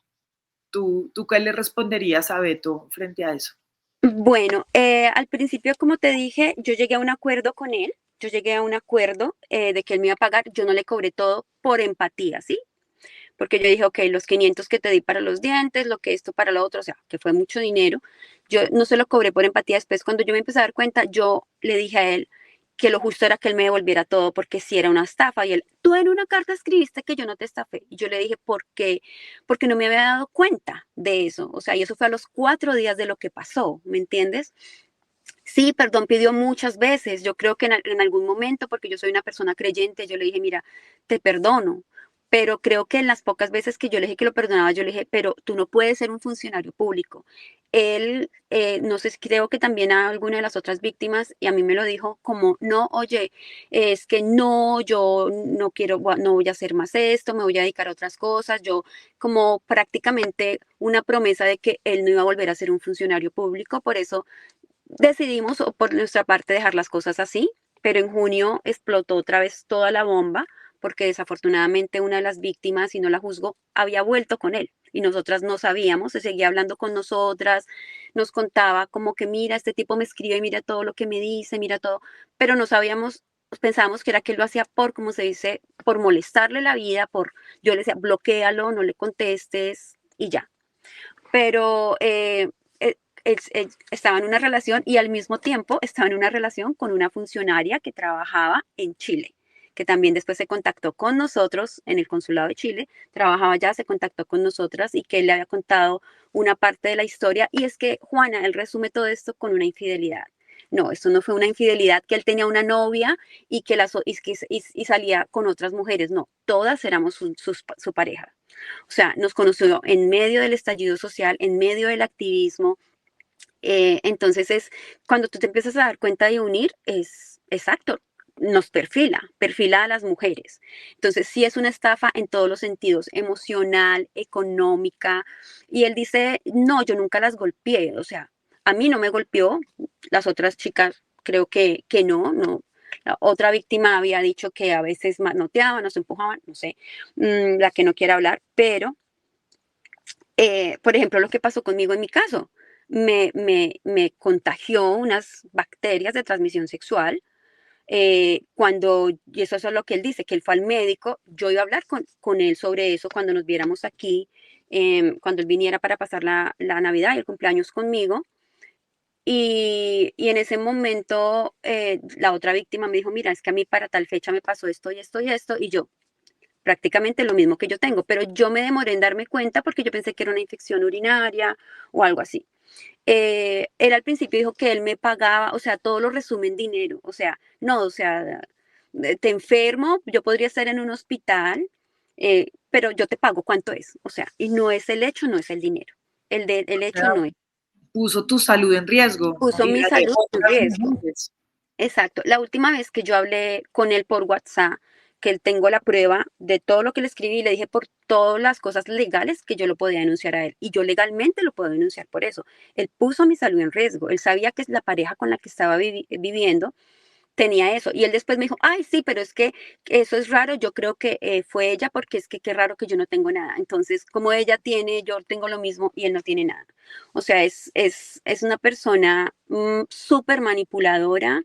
B: ¿Tú qué le responderías a Beto frente a eso?
E: Bueno, al principio, como te dije, yo llegué a un acuerdo con él. Yo llegué a un acuerdo de que él me iba a pagar. Yo no le cobré todo por empatía, ¿sí? Porque yo dije, ok, los 500 que te di para los dientes, lo que esto para lo otro, o sea, que fue mucho dinero. Yo no se lo cobré por empatía. Después, cuando yo me empecé a dar cuenta, yo le dije a él que lo justo era que él me devolviera todo porque si era una estafa. Y él, tú en una carta escribiste que yo no te estafé. Y yo le dije, ¿por qué? Porque no me había dado cuenta de eso. O sea, y eso fue a los 4 días de lo que pasó, ¿me entiendes? Sí, perdón pidió muchas veces. Yo creo que en algún momento, porque yo soy una persona creyente, yo le dije, mira, te perdono. Pero creo que en las pocas veces que yo le dije que lo perdonaba, yo le dije, pero tú no puedes ser un funcionario público. Él, no sé, creo que también a alguna de las otras víctimas, y a mí me lo dijo como, no, oye, es que no, yo no quiero, no voy a hacer más esto, me voy a dedicar a otras cosas. Yo como prácticamente una promesa de que él no iba a volver a ser un funcionario público. Por eso decidimos por nuestra parte dejar las cosas así, pero en junio explotó otra vez toda la bomba porque desafortunadamente una de las víctimas, y no la juzgo, había vuelto con él y nosotras no sabíamos, se seguía hablando con nosotras, nos contaba como que mira, este tipo me escribe, mira todo lo que me dice, mira todo, pero no sabíamos, pensábamos que era que él lo hacía por, como se dice, por molestarle la vida, yo le decía, bloquéalo, no le contestes y ya. Pero él estaba en una relación y al mismo tiempo estaba en una relación con una funcionaria que trabajaba en Chile, que también después se contactó con nosotros en el consulado de Chile, trabajaba allá, se contactó con nosotras y que él le había contado una parte de la historia. Y es que, Juana, él resume todo esto con una infidelidad. No, esto no fue una infidelidad que él tenía una novia y que y salía con otras mujeres. No, todas éramos su pareja. O sea, nos conoció en medio del estallido social, en medio del activismo. Entonces cuando tú te empiezas a dar cuenta de unir, es exacto, nos perfila a las mujeres. Entonces sí es una estafa en todos los sentidos, emocional, económica. Y él dice, no, yo nunca las golpeé, o sea, a mí no me golpeó, las otras chicas creo que no. La otra víctima había dicho que a veces manoteaban, nos empujaban, no sé, la que no quiere hablar, pero por ejemplo, lo que pasó conmigo en mi caso, me contagió unas bacterias de transmisión sexual. Y eso es lo que él dice, que él fue al médico. Yo iba a hablar con él sobre eso cuando nos viéramos aquí, cuando él viniera para pasar la Navidad y el cumpleaños conmigo. Y en ese momento la otra víctima me dijo, mira, es que a mí para tal fecha me pasó esto y esto y esto, y yo, prácticamente lo mismo que yo tengo, pero yo me demoré en darme cuenta porque yo pensé que era una infección urinaria o algo así. Él al principio dijo que él me pagaba, o sea, todo lo resume en dinero, o sea, no, o sea, te enfermo, yo podría estar en un hospital, pero yo te pago cuánto es. O sea, y no es el hecho, no es el dinero. El hecho no es.
B: Puso tu salud en riesgo.
E: Puso
B: y
E: mi
B: la de
E: salud en
B: otras
E: riesgo.
B: mujeres.
E: Exacto. La última vez que yo hablé con él por WhatsApp, que tengo la prueba de todo lo que le escribí, le dije por todas las cosas legales que yo lo podía denunciar a él. Y yo legalmente lo puedo denunciar por eso. Él puso mi salud en riesgo. Él sabía que la pareja con la que estaba viviendo tenía eso. Y él después me dijo, ay, sí, pero es que eso es raro. Yo creo que fue ella porque es que qué raro que yo no tengo nada. Entonces, como ella tiene, yo tengo lo mismo y él no tiene nada. O sea, es una persona súper manipuladora.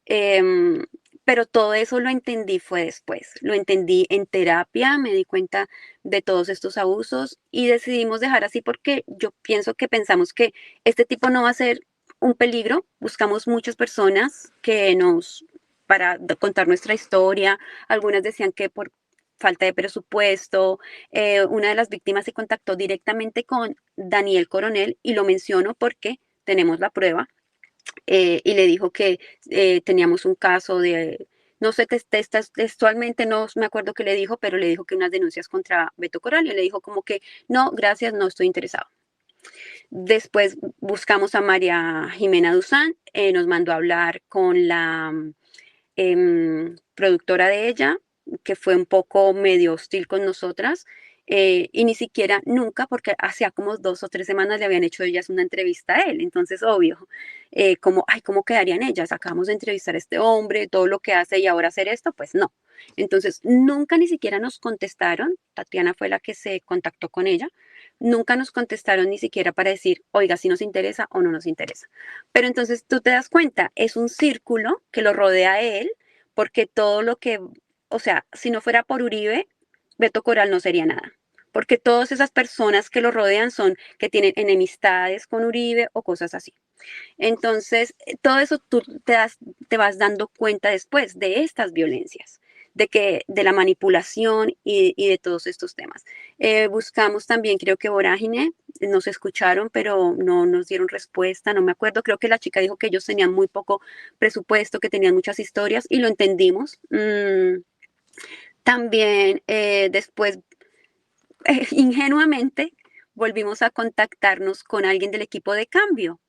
E: Em, pero todo eso lo entendí fue después, lo entendí en terapia, me di cuenta de todos estos abusos y decidimos dejar así porque yo pienso que pensamos que este tipo no va a ser un peligro, buscamos muchas personas para contar nuestra historia, algunas decían que por falta de presupuesto, una de las víctimas se contactó directamente con Daniel Coronel y lo menciono porque tenemos la prueba y le dijo que teníamos un caso de, no sé, textualmente no me acuerdo qué le dijo, pero le dijo que unas denuncias contra Beto Corral y le dijo como que no, gracias, no estoy interesado. Después buscamos a María Jimena Duzán, nos mandó a hablar con la productora de ella, que fue un poco medio hostil con nosotras, y ni siquiera nunca, porque hacía como 2 o 3 semanas le habían hecho ellas una entrevista a él, entonces obvio, como, ay, ¿cómo quedarían ellas? Acabamos de entrevistar a este hombre, todo lo que hace y ahora hacer esto, pues no. Entonces, nunca ni siquiera nos contestaron, Tatiana fue la que se contactó con ella, nunca nos contestaron ni siquiera para decir, oiga, si nos interesa o no nos interesa. Pero entonces tú te das cuenta, es un círculo que lo rodea a él, porque todo lo que, o sea, si no fuera por Uribe, Beto Coral no sería nada. Porque todas esas personas que lo rodean son que tienen enemistades con Uribe o cosas así. Entonces, todo eso tú te vas dando cuenta después de estas violencias, de la manipulación y de todos estos temas. Buscamos también, creo que Vorágine, nos escucharon, pero no nos dieron respuesta, no me acuerdo. Creo que la chica dijo que ellos tenían muy poco presupuesto, que tenían muchas historias y lo entendimos. También después, ingenuamente, volvimos a contactarnos con alguien del equipo de cambio.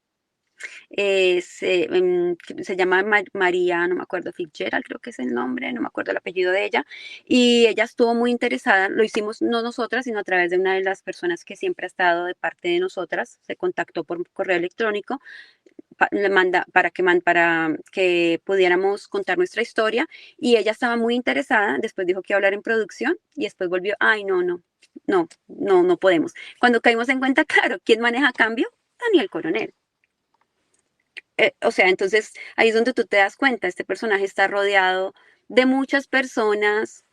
E: Se llama María, no me acuerdo, Fitzgerald, creo que es el nombre, no me acuerdo el apellido de ella, y ella estuvo muy interesada, lo hicimos no nosotras, sino a través de una de las personas que siempre ha estado de parte de nosotras, se contactó por correo electrónico, para que pudiéramos contar nuestra historia, y ella estaba muy interesada, después dijo que iba a hablar en producción, y después volvió, ay, no podemos. Cuando caímos en cuenta, claro, ¿quién maneja cambio? Daniel Coronel. O sea, entonces ahí es donde tú te das cuenta, este personaje está rodeado de muchas personas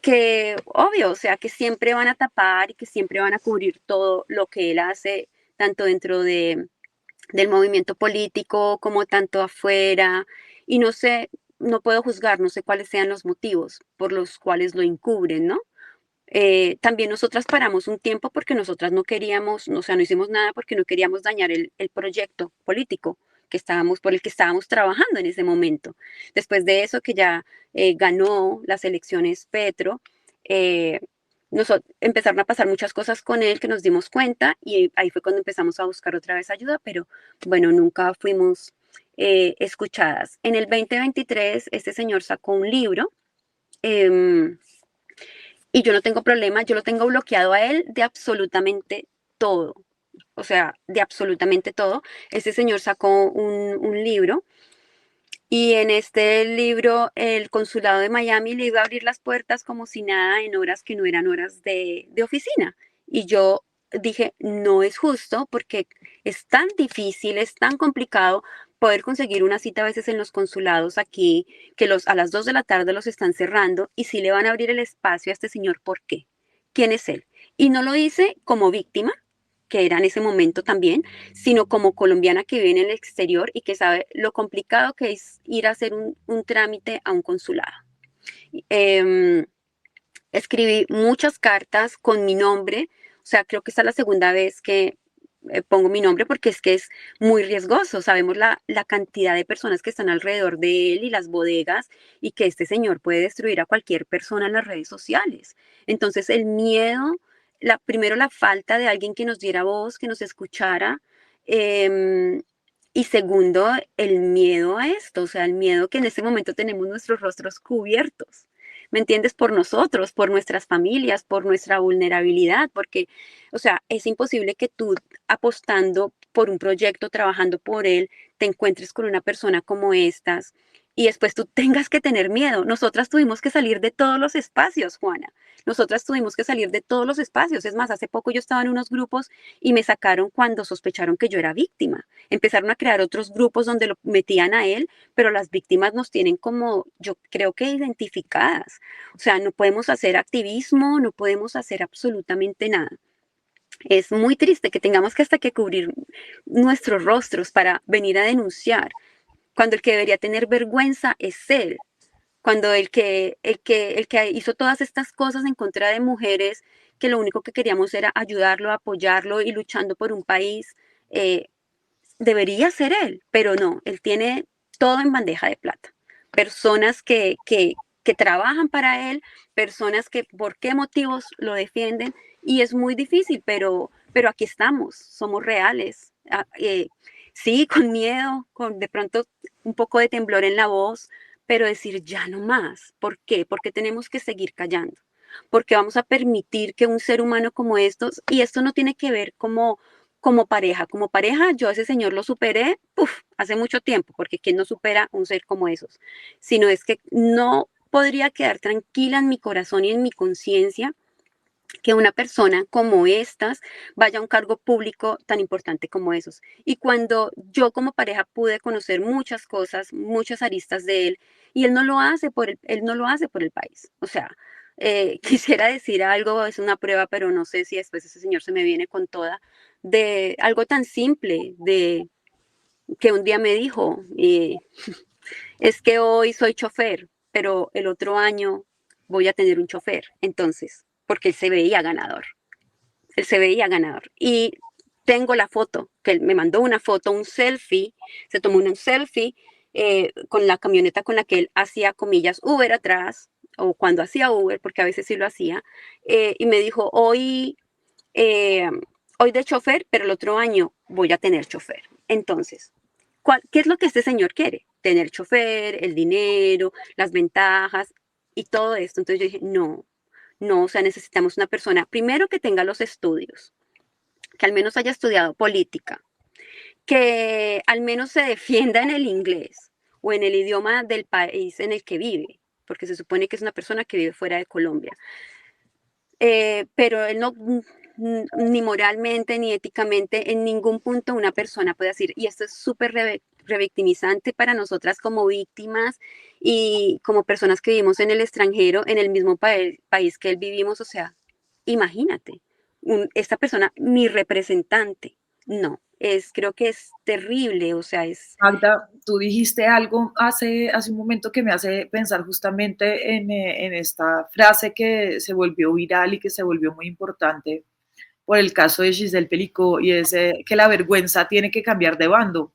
E: que, obvio, o sea, que siempre van a tapar y que siempre van a cubrir todo lo que él hace, tanto dentro del movimiento político como tanto afuera. Y no sé, no puedo juzgar, no sé cuáles sean los motivos por los cuales lo encubren, ¿no? También nosotras paramos un tiempo porque nosotras no queríamos, o sea, no hicimos nada porque no queríamos dañar el proyecto político por el que estábamos trabajando en ese momento. Después de eso, que ya ganó las elecciones Petro, empezaron a pasar muchas cosas con él que nos dimos cuenta y ahí fue cuando empezamos a buscar otra vez ayuda, pero bueno, nunca fuimos escuchadas. En el 2023, este señor sacó un libro. Y yo no tengo problema, yo lo tengo bloqueado a él de absolutamente todo. O sea, de absolutamente todo. Este señor sacó un libro y en este libro el consulado de Miami le iba a abrir las puertas como si nada en horas que no eran horas de oficina. Y yo dije, no es justo porque es tan difícil, es tan complicado poder conseguir una cita a veces en los consulados aquí, que a las 2 de la tarde los están cerrando y si le van a abrir el espacio a este señor, ¿por qué? ¿Quién es él? Y no lo hice como víctima, que era en ese momento también, sino como colombiana que vive en el exterior y que sabe lo complicado que es ir a hacer un trámite a un consulado. Escribí muchas cartas con mi nombre, o sea, creo que esta es la segunda vez que pongo mi nombre porque es que es muy riesgoso. Sabemos la cantidad de personas que están alrededor de él y las bodegas y que este señor puede destruir a cualquier persona en las redes sociales. Entonces el miedo, primero la falta de alguien que nos diera voz, que nos escuchara. Y segundo, el miedo a esto, o sea, el miedo que en este momento tenemos nuestros rostros cubiertos. ¿Me entiendes? Por nosotros, por nuestras familias, por nuestra vulnerabilidad, porque, o sea, es imposible que tú apostando por un proyecto, trabajando por él, te encuentres con una persona como estas y después tú tengas que tener miedo. Nosotras tuvimos que salir de todos los espacios, Juana. Nosotras tuvimos que salir de todos los espacios. Es más, hace poco yo estaba en unos grupos y me sacaron cuando sospecharon que yo era víctima. Empezaron a crear otros grupos donde lo metían a él, pero las víctimas nos tienen como, yo creo que identificadas. O sea, no podemos hacer activismo, no podemos hacer absolutamente nada. Es muy triste que tengamos que hasta que cubrir nuestros rostros para venir a denunciar, cuando el que debería tener vergüenza es él, cuando el que hizo todas estas cosas en contra de mujeres, que lo único que queríamos era ayudarlo, apoyarlo y luchando por un país, debería ser él, pero no, él tiene todo en bandeja de plata. Personas que trabajan para él, personas que por qué motivos lo defienden, y es muy difícil, pero aquí estamos, somos reales. Sí, con miedo, con de pronto un poco de temblor en la voz, pero decir ya no más. ¿Por qué? Porque tenemos que seguir callando. Porque vamos a permitir que un ser humano como estos, y esto no tiene que ver como pareja, yo a ese señor lo superé hace mucho tiempo, porque ¿quién no supera un ser como esos? Sino es que no podría quedar tranquila en mi corazón y en mi conciencia que una persona como estas vaya a un cargo público tan importante como esos. Y cuando yo como pareja pude conocer muchas cosas, muchas aristas de él, y él no lo hace él no lo hace por el país. O sea, quisiera decir algo, es una prueba, pero no sé si después ese señor se me viene con toda, de algo tan simple, de que un día me dijo, es que hoy soy chofer, pero el otro año voy a tener un chofer. Entonces, porque él se veía ganador. Él se veía ganador. Y tengo la foto, que él me mandó una foto, un selfie, se tomó un selfie con la camioneta con la que él hacía, comillas, Uber atrás, o cuando hacía Uber, porque a veces sí lo hacía, y me dijo, eh, hoy de chofer, pero el otro año voy a tener chofer. Entonces, ¿qué es lo que este señor quiere? Tener chofer, el dinero, las ventajas y todo esto. Entonces yo dije, no, no, o sea, necesitamos una persona, primero que tenga los estudios, que al menos haya estudiado política, que al menos se defienda en el inglés o en el idioma del país en el que vive, porque se supone que es una persona que vive fuera de Colombia. Pero él no, ni moralmente ni éticamente, en ningún punto una persona puede decir, y esto es súper revictimizante para nosotras como víctimas y como personas que vivimos en el extranjero, en el mismo país que él vivimos, o sea, imagínate, esta persona, mi representante, no, creo que es terrible, o sea, es...
B: Magda, tú dijiste algo hace un momento que me hace pensar justamente en esta frase que se volvió viral y que se volvió muy importante por el caso de Giselle Pelicot, y es que la vergüenza tiene que cambiar de bando.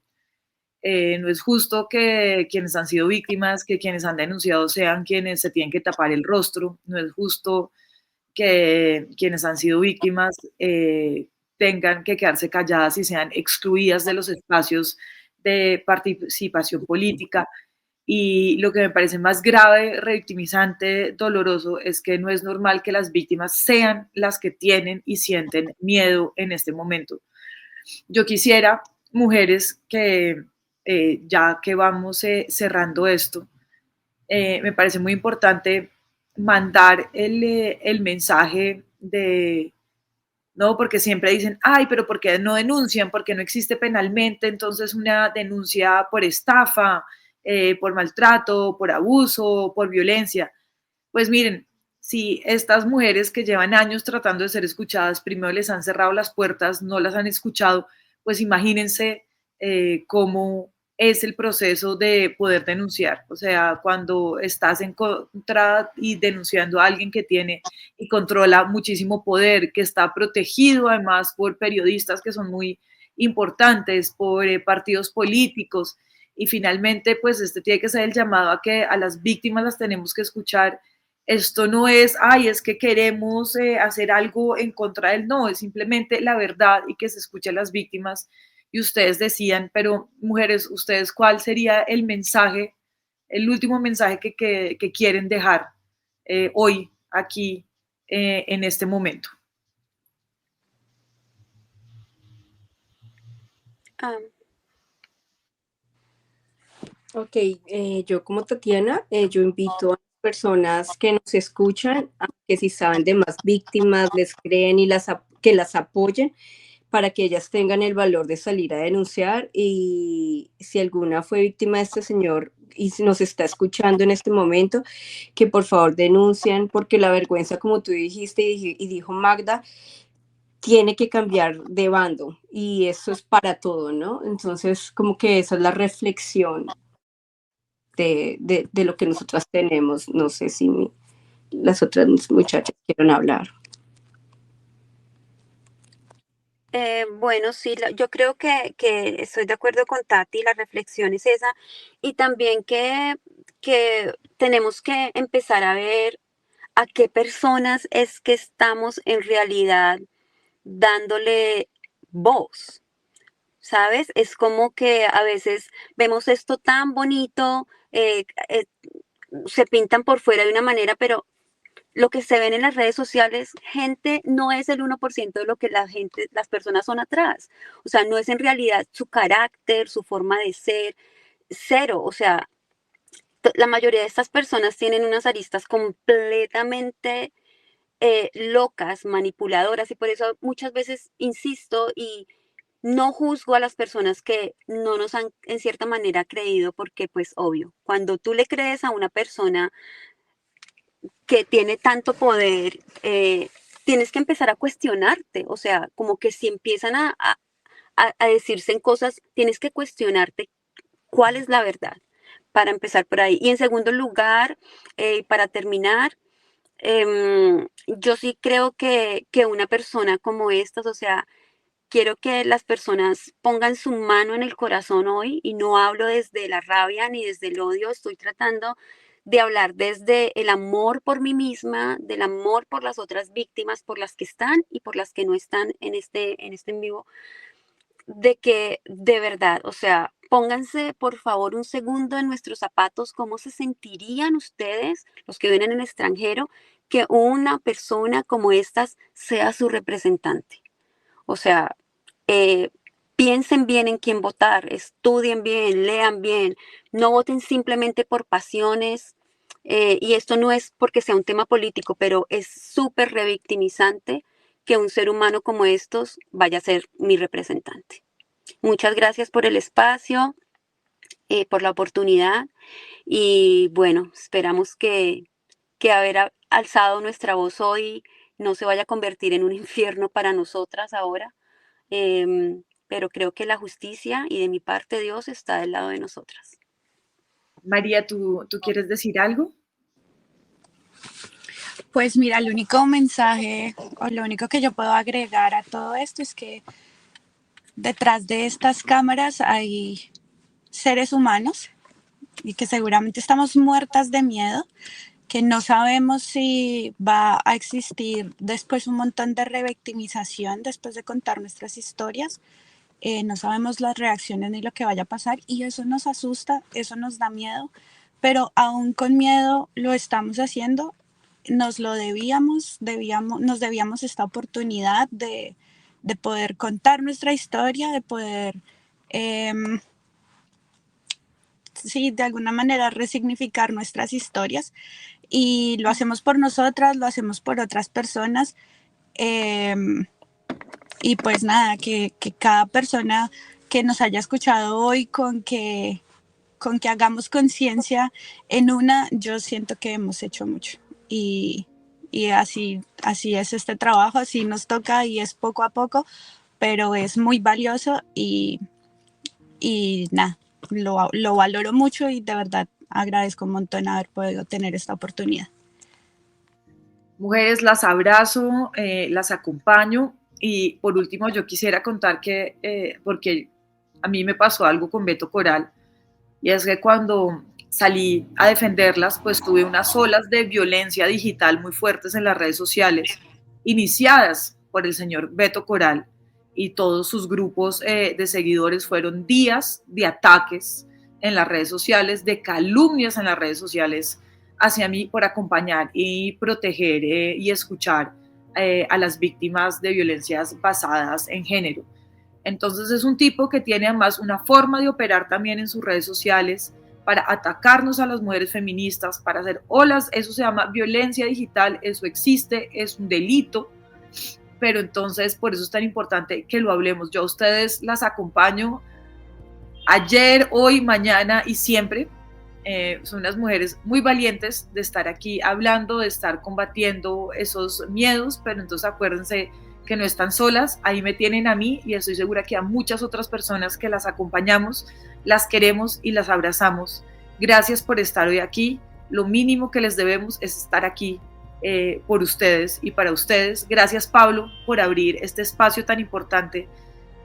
B: No es justo que quienes han sido víctimas, que quienes han denunciado sean quienes se tienen que tapar el rostro. No es justo que quienes han sido víctimas tengan que quedarse calladas y sean excluidas de los espacios de participación política. Y lo que me parece más grave, revictimizante, doloroso, es que no es normal que las víctimas sean las que tienen y sienten miedo en este momento. Yo quisiera, mujeres, que ya que vamos cerrando esto, me parece muy importante mandar el mensaje de, no, porque siempre dicen, ay, pero ¿por qué no denuncian? Porque no existe penalmente, entonces una denuncia por estafa, por maltrato, por abuso, por violencia. Pues miren, si estas mujeres que llevan años tratando de ser escuchadas, primero les han cerrado las puertas, no las han escuchado, pues imagínense cómo es el proceso de poder denunciar. O sea, cuando estás en contra y denunciando a alguien que tiene y controla muchísimo poder, que está protegido además por periodistas que son muy importantes, por partidos políticos, y finalmente pues este tiene que ser el llamado a que a las víctimas las tenemos que escuchar. Esto no es, ay, es que queremos hacer algo en contra del no, es simplemente la verdad y que se escuche a las víctimas. Y ustedes decían, pero mujeres, ustedes, ¿cuál sería el mensaje, el último mensaje que quieren dejar hoy, aquí, en este momento?
C: Ok, yo como Tatiana, yo invito a las personas que nos escuchan a que si saben de más víctimas, les creen y que las apoyen para que ellas tengan el valor de salir a denunciar, y si alguna fue víctima de este señor y si nos está escuchando en este momento, que por favor denuncien, porque la vergüenza, como tú dijiste y dijo Magda, tiene que cambiar de bando y eso es para todo, ¿no? Entonces, como que esa es la reflexión de lo que nosotras tenemos. No sé si las otras muchachas quieren hablar.
E: Bueno, sí, yo creo que estoy de acuerdo con Tati, la reflexión es esa, y también que tenemos que empezar a ver a qué personas es que estamos en realidad dándole voz, ¿sabes? Es como que a veces vemos esto tan bonito, se pintan por fuera de una manera, pero lo que se ven en las redes sociales, gente, no es el 1% de lo que las personas son atrás. O sea, no es en realidad su carácter, su forma de ser, cero. O sea, la mayoría de estas personas tienen unas aristas completamente locas, manipuladoras, y por eso muchas veces insisto y no juzgo a las personas que no nos han en cierta manera creído, porque pues obvio, cuando tú le crees a una persona que tiene tanto poder, tienes que empezar a cuestionarte, o sea, como que si empiezan a decirse en cosas, tienes que cuestionarte cuál es la verdad, para empezar por ahí. Y en segundo lugar, para terminar, yo sí creo que una persona como estas, o sea, quiero que las personas pongan su mano en el corazón hoy, y no hablo desde la rabia ni desde el odio, estoy tratando de hablar desde el amor por mí misma, del amor por las otras víctimas, por las que están y por las que no están en este en vivo, de que de verdad, o sea, pónganse por favor un segundo en nuestros zapatos, cómo se sentirían ustedes, los que viven en el extranjero, que una persona como estas sea su representante. O sea, eh, piensen bien en quién votar, estudien bien, lean bien, no voten simplemente por pasiones. Y esto no es porque sea un tema político, pero es súper revictimizante que un ser humano como estos vaya a ser mi representante. Muchas gracias por el espacio, por la oportunidad, y bueno, esperamos que haber alzado nuestra voz hoy no se vaya a convertir en un infierno para nosotras ahora. Pero creo que la justicia, y de mi parte Dios, está del lado de nosotras.
B: María, ¿tú quieres decir algo?
D: Pues mira, el único mensaje o lo único que yo puedo agregar a todo esto es que detrás de estas cámaras hay seres humanos y que seguramente estamos muertas de miedo, que no sabemos si va a existir después un montón de revictimización después de contar nuestras historias. No sabemos las reacciones ni lo que vaya a pasar, y eso nos asusta, eso nos da miedo, pero aún con miedo lo estamos haciendo. Nos lo nos debíamos esta oportunidad de poder contar nuestra historia, de poder, sí, de alguna manera resignificar nuestras historias, y lo hacemos por nosotras, lo hacemos por otras personas. Y pues nada, que cada persona que nos haya escuchado hoy, con que hagamos conciencia en una, yo siento que hemos hecho mucho. Y así es este trabajo, así nos toca, y es poco a poco, pero es muy valioso, y nada, lo valoro mucho y de verdad agradezco un montón haber podido tener esta oportunidad.
B: Mujeres, las abrazo, las acompaño y por último yo quisiera contar que, porque a mí me pasó algo con Beto Coral, y es que cuando salí a defenderlas, pues tuve unas olas de violencia digital muy fuertes en las redes sociales, iniciadas por el señor Beto Coral y todos sus grupos de seguidores. Fueron días de ataques en las redes sociales, de calumnias en las redes sociales hacia mí por acompañar y proteger y escuchar a las víctimas de violencias basadas en género. Entonces es un tipo que tiene además una forma de operar también en sus redes sociales para atacarnos a las mujeres feministas, para hacer olas. Eso se llama violencia digital, eso existe, es un delito, pero entonces por eso es tan importante que lo hablemos. Yo a ustedes las acompaño ayer, hoy, mañana y siempre. Son unas mujeres muy valientes de estar aquí hablando, de estar combatiendo esos miedos, pero entonces acuérdense que no están solas. Ahí me tienen a mí y estoy segura que a muchas otras personas que las acompañamos, las queremos y las abrazamos. Gracias por estar hoy aquí. Lo mínimo que les debemos es estar aquí por ustedes y para ustedes. Gracias, Pablo, por abrir este espacio tan importante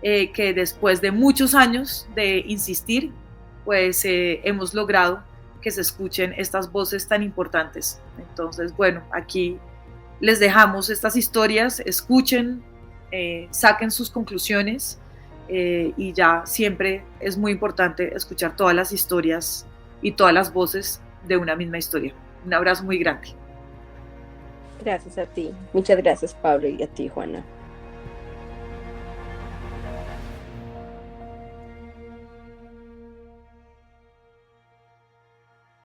B: que después de muchos años de insistir, pues hemos logrado que se escuchen estas voces tan importantes. Entonces, bueno, aquí les dejamos estas historias, escuchen, saquen sus conclusiones y ya siempre es muy importante escuchar todas las historias y todas las voces de una misma historia. Un abrazo muy grande.
C: Gracias a ti. Muchas gracias, Pablo, y a ti, Juana.